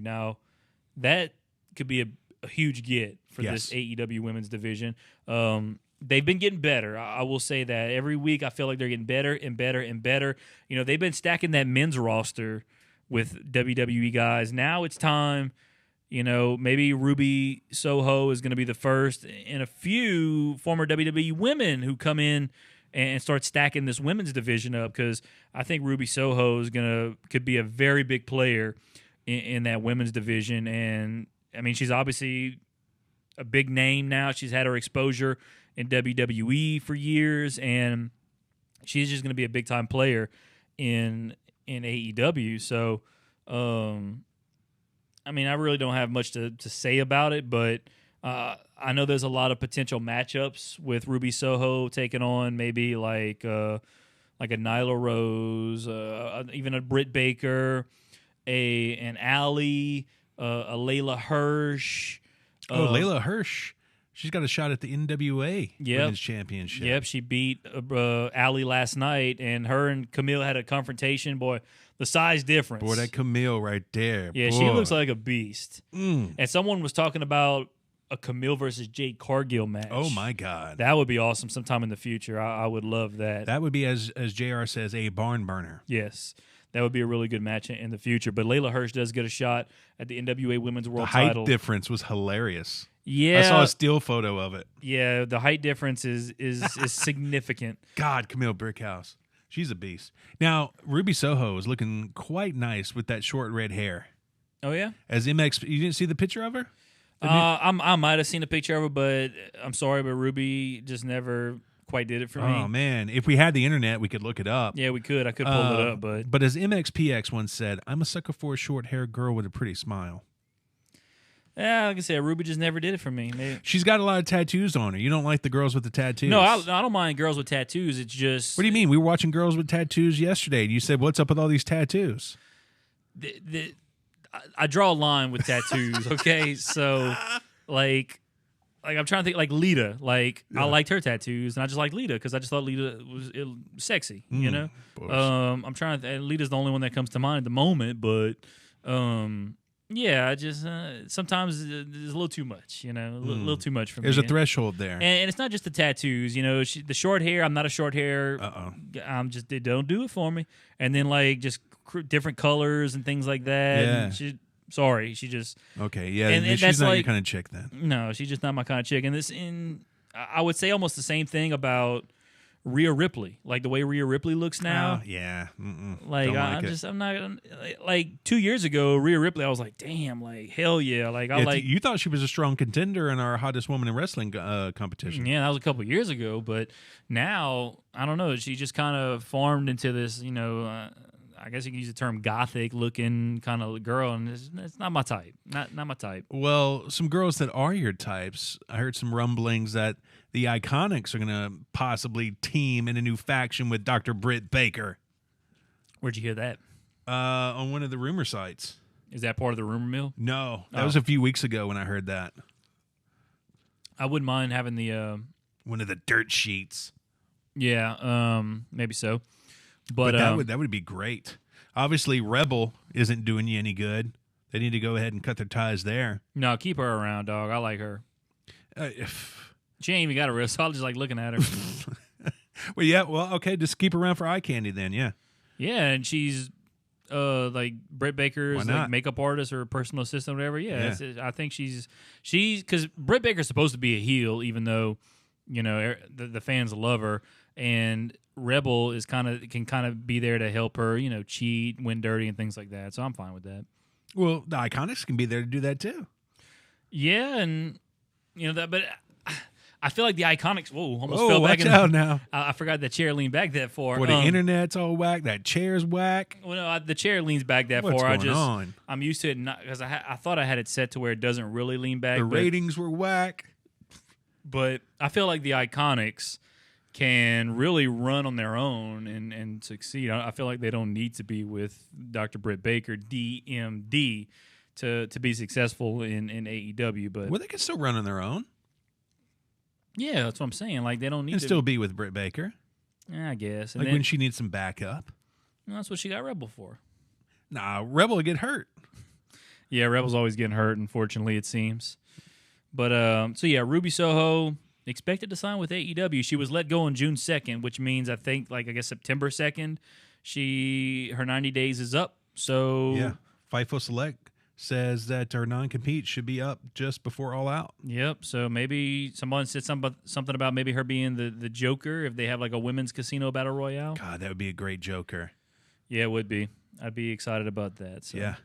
Now, that could be a huge get for this AEW women's division. They've been getting better. I will say that. Every week I feel like they're getting better and better and better. You know, they've been stacking that men's roster with WWE guys. Now it's time, you know, maybe Ruby Soho is going to be the first and a few former WWE women who come in and start stacking this women's division up, because I think Ruby Soho could be a very big player in that women's division. And I mean, she's obviously a big name now. She's had her exposure in WWE for years, and she's just going to be a big time player in AEW. So, I mean, I really don't have much to say about it, but I know there's a lot of potential matchups with Ruby Soho taking on maybe like a Nyla Rose, even a Britt Baker, an Allie, a Layla Hirsch. Layla Hirsch. She's got a shot at the NWA Women's Championship. Yep, she beat Allie last night, and her and Camille had a confrontation. Boy, the size difference. Boy, that Camille right there. Yeah, boy. She looks like a beast. And someone was talking about a Camille versus Jade Cargill match. Oh, my God. That would be awesome sometime in the future. I would love that. That would be, as JR says, a barn burner. Yes. That would be a really good match in the future. But Layla Hirsch does get a shot at the NWA Women's World Title. The height difference was hilarious. Yeah. I saw a still photo of it. Yeah, the height difference is significant. God, Camille Brickhouse. She's a beast. Now, Ruby Soho is looking quite nice with that short red hair. Oh, yeah? As MX, you didn't see the picture of her? I might have seen a picture of her, but I'm sorry, but Ruby just never quite did it for me. Oh, man. If we had the internet, we could look it up. Yeah, we could. I could pull it up. But as MXPX once said, I'm a sucker for a short-haired girl with a pretty smile. Yeah, like I said, Ruby just never did it for me. Maybe. She's got a lot of tattoos on her. You don't like the girls with the tattoos? No, I don't mind girls with tattoos. It's just... What do you mean? We were watching girls with tattoos yesterday, and you said, what's up with all these tattoos? I draw a line with tattoos, okay? So, like I'm trying to think, like Lita. Like, I liked her tattoos, and I just like Lita because I just thought Lita was sexy, you know? I'm trying to... And Lita's the only one that comes to mind at the moment, but... yeah, I just sometimes it's a little too much, you know, a little too much for me. There's a threshold there, and it's not just the tattoos, you know. The short hair, I'm not a short hair. I'm just don't do it for me. And then like just different colors and things like that. Yeah. She just okay. Yeah, and she's that's not like, your kind of chick then. No, she's just not my kind of chick. And I would say almost the same thing about Rhea Ripley, like the way Rhea Ripley looks now. Yeah. Like I'm not like 2 years ago, Rhea Ripley, I was like, damn, like hell yeah. Like you thought she was a strong contender in our hottest woman in wrestling competition. Yeah, that was a couple years ago, but now I don't know. She just kind of formed into this, you know. I guess you can use the term gothic looking kind of girl, and it's not my type. Not my type. Well, some girls that are your types, I heard some rumblings that the Iconics are going to possibly team in a new faction with Dr. Britt Baker. Where'd you hear that? On one of the rumor sites. Is that part of the rumor mill? No, that was a few weeks ago when I heard that. I wouldn't mind having the one of the dirt sheets. Yeah, maybe so. But that would be great. Obviously, Rebel isn't doing you any good. They need to go ahead and cut their ties there. No, keep her around, dog. I like her. She ain't even got a wrist, so I just like looking at her. Okay, just keep her around for eye candy then, yeah. Yeah, and she's like Britt Baker's like makeup artist or personal assistant, or whatever. Yeah. I think she's because Britt Baker's supposed to be a heel, even though you know the fans love her, and Rebel can kind of be there to help her, you know, cheat, win dirty, and things like that. So I'm fine with that. Well, the Iconics can be there to do that too. Yeah, and you know that, but I feel like the Iconics. Whoa, almost Oh, fell back. watch out now. I forgot the chair leaned back that far. Boy, the internet's all whack. That chair's whack. Well, no, the chair leans back that What's far. going on? I'm used to it because I thought I had it set to where it doesn't really lean back. The ratings were whack. But I feel like the Iconics can really run on their own and succeed. I feel like they don't need to be with Dr. Britt Baker, DMD, to be successful in AEW. But Well, they can still run on their own. yeah, that's what I'm saying. Like they don't need And to still be with Britt Baker. I guess. And Like then, when she needs some backup. that's what she got Rebel for. Nah, Rebel will get hurt. Yeah, Rebel's always getting hurt, unfortunately, it seems. But, so yeah, Ruby Soho expected to sign with AEW. She was let go on June 2nd, which means I guess September 2nd, her 90 days is up. So Yeah. FIFO Select says that her non-compete should be up just before All Out. Yep. So maybe someone said something about maybe her being the Joker if they have like a women's casino battle royale. God, that would be a great Joker. Yeah, it would be. I'd be excited about that. So. Yeah.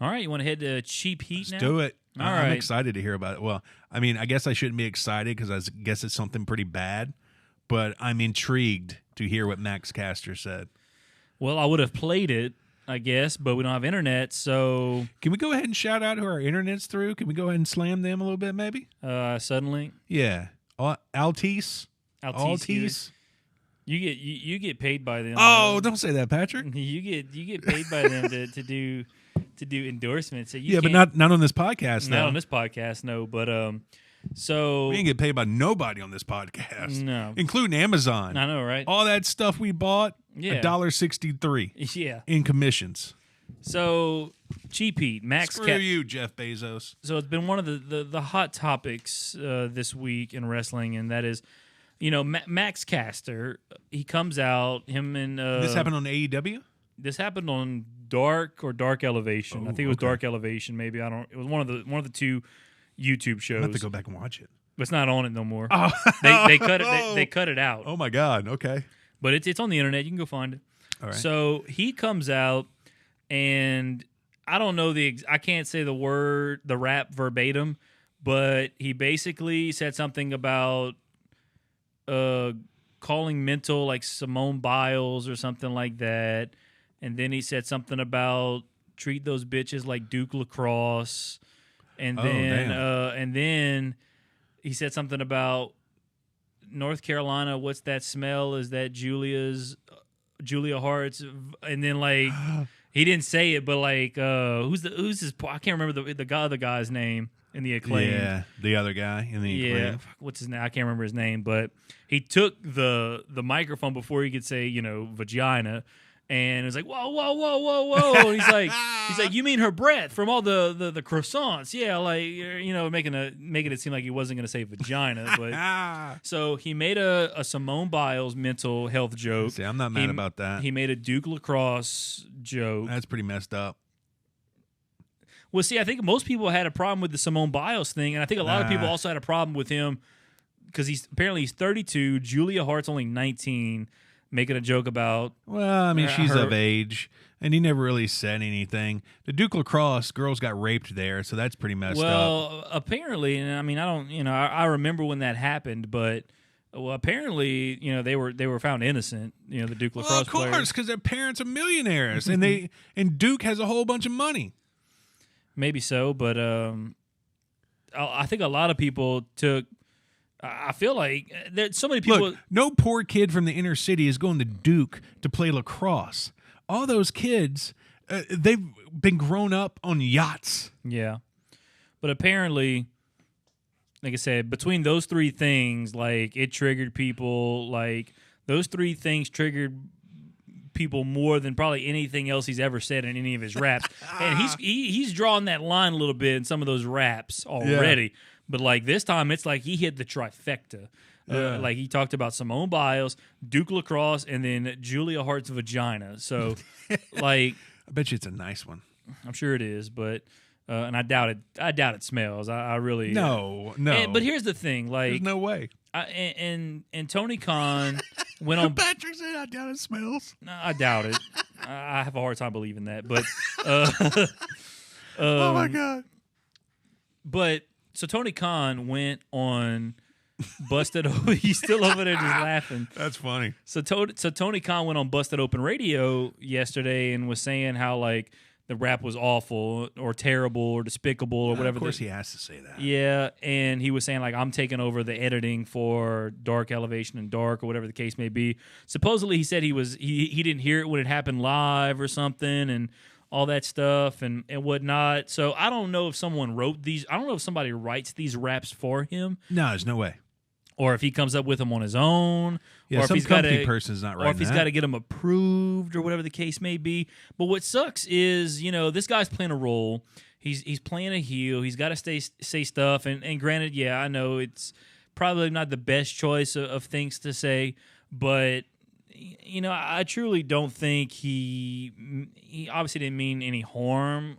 All right, you want to head to Cheap Heat now? Let's do it. All I'm right. excited to hear about it. Well, I mean, I guess I shouldn't be excited because I guess it's something pretty bad, but I'm intrigued to hear what Max Caster said. Well, I would have played it, I guess, but we don't have internet, so... Can we go ahead and shout out who our internet's through? Can we go ahead and slam them a little bit, maybe? Suddenly... Yeah. Altice. You get paid by them. Oh, don't say that, Patrick. You get paid by them to do endorsements. So but not on this podcast. Not on this podcast, no. But so we ain't get paid by nobody on this podcast. No, including Amazon. I know, right? All that stuff we bought. Yeah, $1.63. Yeah, in commissions. So Cheap Heat, Screw you, Jeff Bezos. So it's been one of the hot topics this week in wrestling, and that is, Max Caster. He comes out. Him and this happened on AEW. This happened on Dark Elevation. I think it was Dark Elevation. Maybe I don't. It was one of the two YouTube shows. I have to go back and watch it. But it's not on it no more. Oh. They cut it. They cut it out. Oh my God. Okay. But it's on the internet. You can go find it. All right. So he comes out, and I don't know I can't say the rap verbatim, but he basically said something about calling mental like Simone Biles or something like that. And then he said something about treat those bitches like Duke Lacrosse. And then he said something about North Carolina, what's that smell? Is that Julia Hart's? And then like he didn't say it, but like who's this? I can't remember the other guy's name in the Acclaim. Yeah, the other guy in the Acclaim. Yeah, what's his name? I can't remember his name, but he took the microphone before he could say vagina. And it was like, whoa, whoa, whoa, whoa, whoa. And he's like, you mean her breath from all the croissants? Yeah, like making it seem like he wasn't going to say vagina, but so he made a Simone Biles mental health joke. See, I'm not mad about that. He made a Duke Lacrosse joke. That's pretty messed up. Well, see, I think most people had a problem with the Simone Biles thing, and I think a lot of people also had a problem with him because he's 32. Julia Hart's only 19. Making a joke about... Well, I mean, she's of age, and he never really said anything. The Duke Lacrosse girls got raped there, so that's pretty messed up. Well, apparently, and I mean, I don't, I remember when that happened, but apparently, they were found innocent. The Duke Lacrosse players. Of course, because their parents are millionaires, and Duke has a whole bunch of money. Maybe so, but I think a lot of people took. I feel like there's so many people. Look, no poor kid from the inner city is going to Duke to play lacrosse. All those kids, they've been grown up on yachts. Yeah. But apparently, like I said, between those three things, like it triggered people, like those three things triggered people more than probably anything else he's ever said in any of his raps. And he's drawn that line a little bit in some of those raps already. Yeah. But like this time, it's like he hit the trifecta. Yeah. Like he talked about Simone Biles, Duke Lacrosse, and then Julia Hart's vagina. So, like, I bet you it's a nice one. I'm sure it is, but and I doubt it. I doubt it smells. I really no. But here's the thing, like, there's no way. And Tony Khan went on. Patrick said, "I doubt it smells." No, I doubt it. I have a hard time believing that, but oh my God. But so Tony Khan went on Busted Open. He's still over there just laughing. That's funny. So Tony Khan went on Busted Open Radio yesterday and was saying how like the rap was awful or terrible or despicable or whatever. Of course, he has to say that. Yeah, and he was saying like I'm taking over the editing for Dark Elevation and Dark or whatever the case may be. Supposedly, he said he didn't hear it when it happened live or something and all that stuff and whatnot. So I don't know if someone wrote these. I don't know if somebody writes these raps for him. No, there's no way. Or if he comes up with them on his own. Yeah, or if some he's company person's not writing Or if he's got to get them approved or whatever the case may be. But what sucks is, this guy's playing a role. He's playing a heel. He's got to say stuff. And granted, yeah, I know it's probably not the best choice of things to say. But, I truly don't think he obviously didn't mean any harm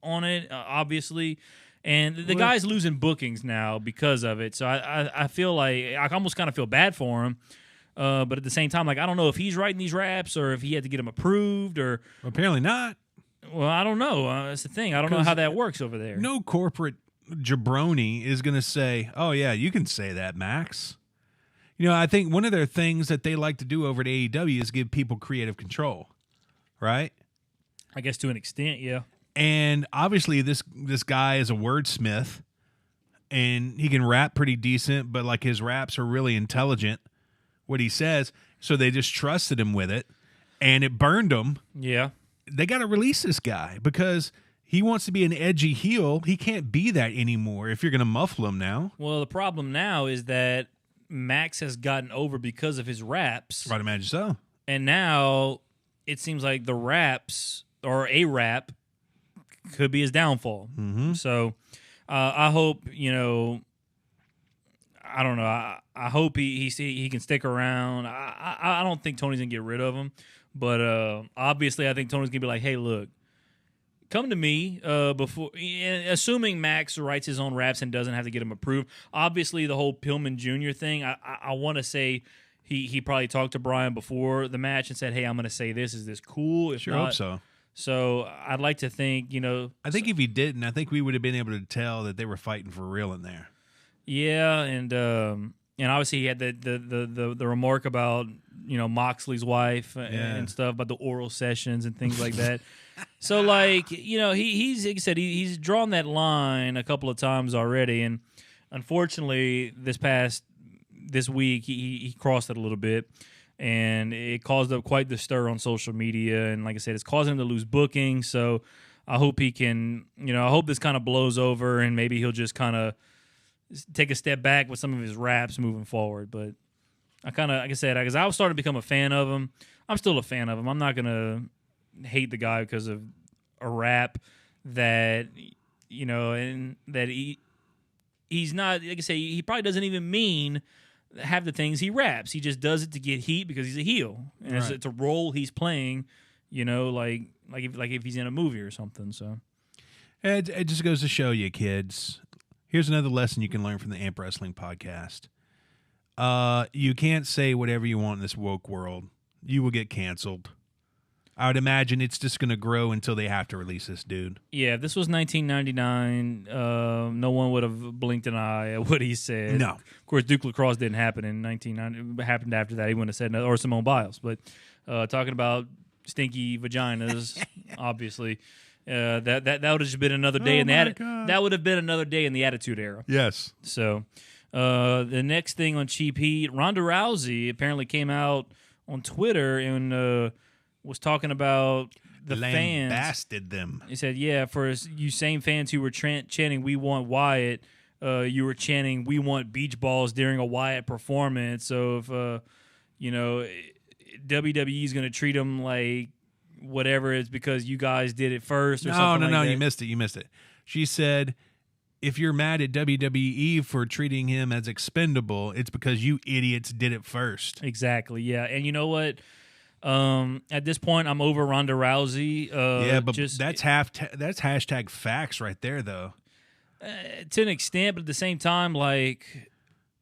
on it, obviously. And the guy's losing bookings now because of it. So I feel like I almost kind of feel bad for him. But at the same time, like I don't know if he's writing these raps or if he had to get them approved or apparently not. Well, I don't know. That's the thing. I don't know how that works over there. No corporate jabroni is going to say, "Oh yeah, you can say that, Max." I think one of their things that they like to do over at AEW is give people creative control, right? I guess to an extent, yeah. And obviously, this guy is a wordsmith, and he can rap pretty decent, but like his raps are really intelligent, what he says. So they just trusted him with it, and it burned them. Yeah, they got to release this guy because he wants to be an edgy heel. He can't be that anymore if you're going to muffle him now. Well, the problem now is that Max has gotten over because of his raps. Right, imagine so. And now it seems like the raps or a rap could be his downfall. Mm-hmm. So I hope, I don't know. I hope he can stick around. I don't think Tony's going to get rid of him. But obviously I think Tony's going to be like, hey, look, come to me before, assuming Max writes his own raps and doesn't have to get them approved. Obviously the whole Pillman Jr. thing, I want to say he probably talked to Brian before the match and said, hey, I'm going to say this. Is this cool? If sure not, hope so. So I'd like to think, I think if he didn't, I think we would have been able to tell that they were fighting for real in there. Yeah, and obviously he had the remark about Moxley's wife and stuff about the oral sessions and things like that. So like he's like I said he's drawn that line a couple of times already, and unfortunately this week he crossed it a little bit. And it caused up quite the stir on social media. And like I said, it's causing him to lose booking. So I hope he can, I hope this kind of blows over and maybe he'll just kind of take a step back with some of his raps moving forward. But I kind of, like I said, because I was starting to become a fan of him. I'm still a fan of him. I'm not going to hate the guy because of a rap that, and that he's not, like I say, he probably doesn't even mean have the things he raps. He just does it to get heat because he's a heel, and right. It's a role he's playing. Like if he's in a movie or something. So it just goes to show you, kids. Here's another lesson you can learn from the AMP Wrestling Podcast. You can't say whatever you want in this woke world. You will get canceled. I would imagine it's just going to grow until they have to release this dude. Yeah, if this was 1999, no one would have blinked an eye at what he said. No. Of course, Duke Lacrosse didn't happen in 1990. It happened after that. He wouldn't have said nothing, or Simone Biles. But talking about stinky vaginas, obviously, that would have just been another day that would have been another day in the Attitude Era. Yes. So the next thing on Cheap Heat, Ronda Rousey apparently came out on Twitter and was talking about the fans. Lambasted them. He said, yeah, for you same fans who were chanting, we want Wyatt, you were chanting, we want beach balls during a Wyatt performance. So if, WWE is going to treat them like whatever it's because you guys did it first or something like that. You missed it. She said, if you're mad at WWE for treating him as expendable, it's because you idiots did it first. Exactly, yeah. And you know what? At this point, I'm over Ronda Rousey. But that's hashtag facts right there, though. To an extent, but at the same time, like,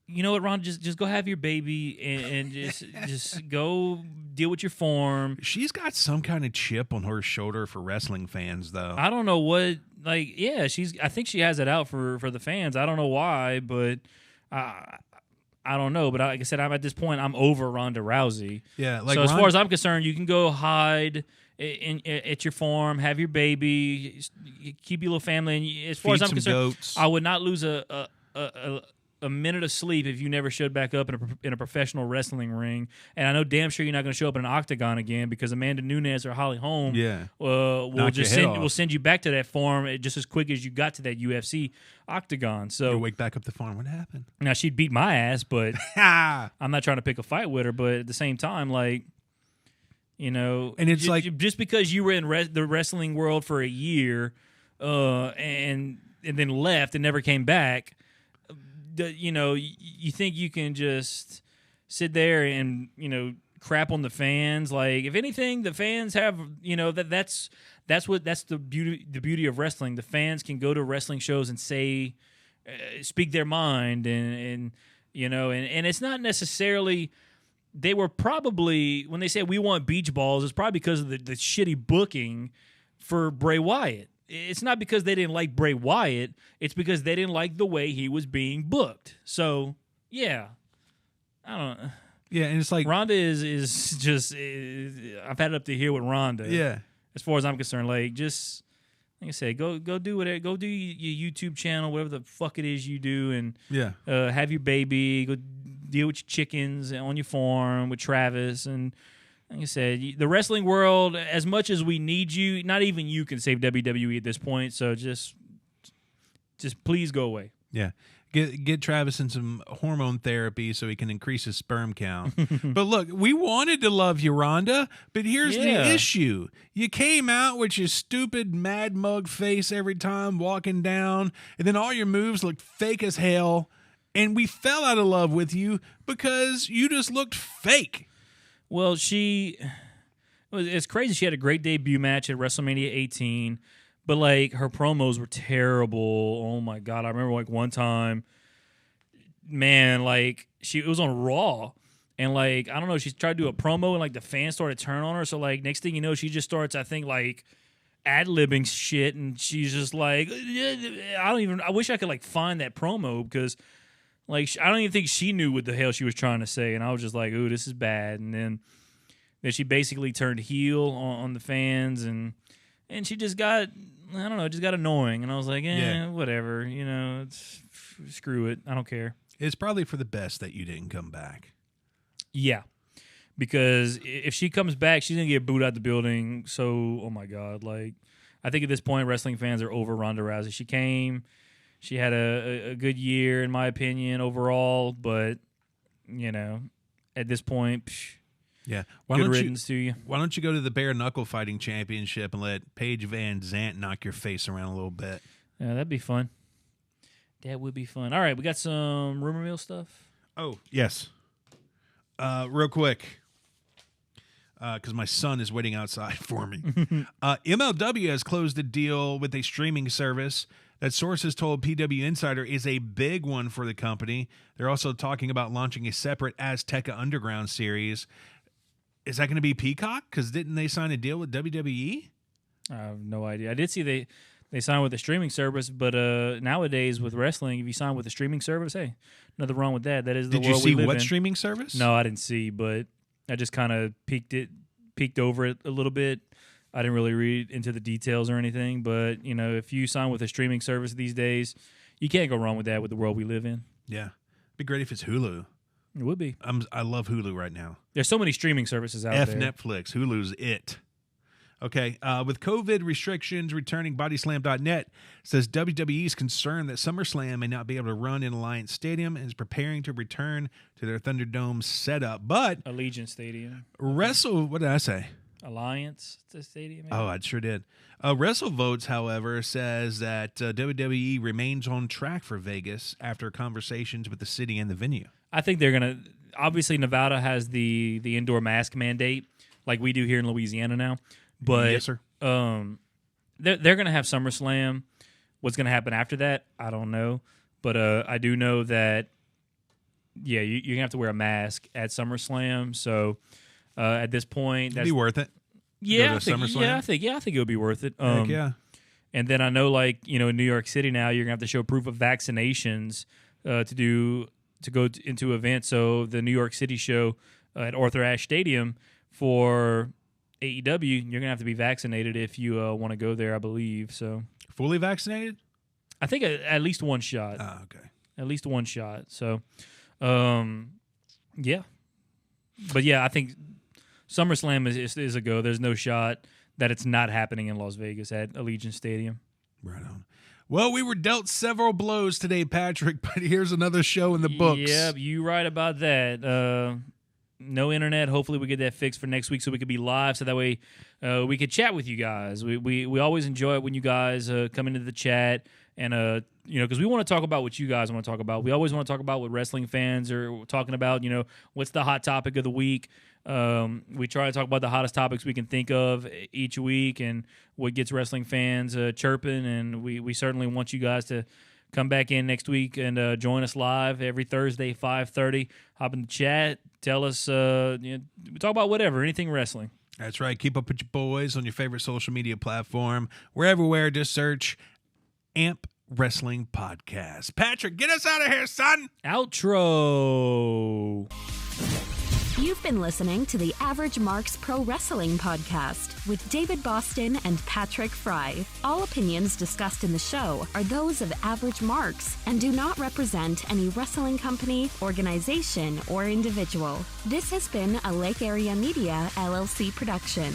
you know what, Ronda, just go have your baby and just go deal with your form. She's got some kind of chip on her shoulder for wrestling fans, though. I don't know what. Like, yeah, I think she has it out for the fans. I don't know why, but I don't know, but like I said, I'm at this point. I'm over Ronda Rousey. Yeah, like so as far as I'm concerned, you can go hide at your farm, have your baby, keep your little family. And as far as I'm concerned, goats. I would not lose a minute of sleep if you never showed back up in a professional wrestling ring. And I know damn sure you're not going to show up in an octagon again because Amanda Nunes or Holly Holm will send you back to that farm just as quick as you got to that UFC octagon. So you wake back up the farm. What happened? Now she'd beat my ass, but I'm not trying to pick a fight with her. But at the same time, like, you know, and it's like just because you were in the wrestling world for a year and then left and never came back. You know, you think you can just sit there and, you know, crap on the fans. Like, if anything, the fans have, you know, that's the beauty of wrestling. The fans can go to wrestling shows and say, speak their mind, and you know, and it's not necessarily. They were probably, when they said we want beach balls, it's probably because of the shitty booking for Bray Wyatt. It's not because they didn't like Bray Wyatt. It's because they didn't like the way he was being booked. So, yeah. I don't know. Yeah, and it's like... Ronda is just... I've had it up to here with Ronda. Yeah. As far as I'm concerned, like, just... Like I said, go do whatever. Go do your YouTube channel, whatever the fuck it is you do, and have your baby. Go deal with your chickens on your farm with Travis, and like I said, the wrestling world, as much as we need you, not even you can save WWE at this point. So just please go away. Yeah. Get Travis in some hormone therapy so he can increase his sperm count. But look, we wanted to love you, Ronda, but here's the issue. You came out with your stupid mad mug face every time walking down, and then all your moves looked fake as hell, and we fell out of love with you because you just looked fake. Well, it's crazy. She had a great debut match at WrestleMania 18. But, like, her promos were terrible. Oh, my God. I remember, like, one time, man, like, it was on Raw. And, like, I don't know, she tried to do a promo, and, like, the fans started turning on her. So, like, next thing you know, she just starts, I think, like, ad-libbing shit. And she's just like, I wish I could, like, find that promo because, like, I don't even think she knew what the hell she was trying to say. And I was just like, ooh, this is bad. And then she basically turned heel on the fans. And she just got... I don't know, it just got annoying. And I was like, whatever. You know, screw it. I don't care. It's probably for the best that you didn't come back. Yeah. Because if she comes back, she's going to get booed out the building. So, oh, my God. Like, I think at this point, wrestling fans are over Ronda Rousey. She came. She had a good year, in my opinion, overall. But, you know, at this point... Yeah. Good riddance to you. Why don't you go to the Bare Knuckle Fighting Championship and let Paige Van Zant knock your face around a little bit? Yeah, that'd be fun. That would be fun. All right, we got some rumor mill stuff. Oh, yes. Real quick, because my son is waiting outside for me. MLW has closed a deal with a streaming service that sources told PW Insider is a big one for the company. They're also talking about launching a separate Azteca Underground series. Is that going to be Peacock? Because didn't they sign a deal with WWE? I have no idea. I did see they signed with a streaming service, but nowadays with wrestling, if you sign with a streaming service, hey, nothing wrong with that. That is the world we live in. Did you see what streaming service? No, I didn't see, but I just kind of peeked over it a little bit. I didn't really read into the details or anything, but you know, if you sign with a streaming service these days, you can't go wrong with that with the world we live in. Yeah, it'd be great if it's Hulu. It would be. I love Hulu right now. There's so many streaming services out there. Netflix. Hulu's it. Okay. With COVID restrictions returning, Bodyslam.net says WWE is concerned that SummerSlam may not be able to run in Alliance Stadium and is preparing to return to their Thunderdome setup. But Allegiant Stadium. What did I say? Alliance Stadium. Maybe? Oh, I sure did. WrestleVotes, however, says that WWE remains on track for Vegas after conversations with the city and the venue. I think they're going to... Obviously, Nevada has the indoor mask mandate like we do here in Louisiana now. But yes, sir. They're going to have SummerSlam. What's going to happen after that, I don't know. But I do know that, yeah, you're going to have to wear a mask at SummerSlam. So at this point... It'd be worth it. Yeah, I think it would be worth it. Heck yeah. And then I know, like, you know, in New York City now, you're going to have to show proof of vaccinations to to go into events. So the New York City show at Arthur Ashe Stadium for AEW, you're gonna have to be vaccinated if you want to go there, I believe. So fully vaccinated? I think at least one shot. Oh, okay. At least one shot. So, yeah. But yeah, I think SummerSlam is a go. There's no shot that it's not happening in Las Vegas at Allegiant Stadium. Right on. Well, we were dealt several blows today, Patrick, but here's another show in the books. Yeah, you're right about that. No internet. Hopefully we get that fixed for next week so we could be live, so that way we could chat with you guys. We always enjoy it when you guys come into the chat, and because we want to talk about what you guys want to talk about. We always want to talk about what wrestling fans are talking about. What's the hot topic of the week. We try to talk about the hottest topics we can think of each week and what gets wrestling fans chirping, and we certainly want you guys to come back in next week and join us live every Thursday, 5:30. Hop in the chat. Tell us, we talk about whatever, anything wrestling. That's right. Keep up with your boys on your favorite social media platform. We're everywhere. Just search AMP Wrestling Podcast. Patrick, get us out of here, son. Outro. You've been listening to the Average Marks Pro Wrestling Podcast with David Boston and Patrick Fry. All opinions discussed in the show are those of Average Marks and do not represent any wrestling company, organization, or individual. This has been a Lake Area Media, LLC production.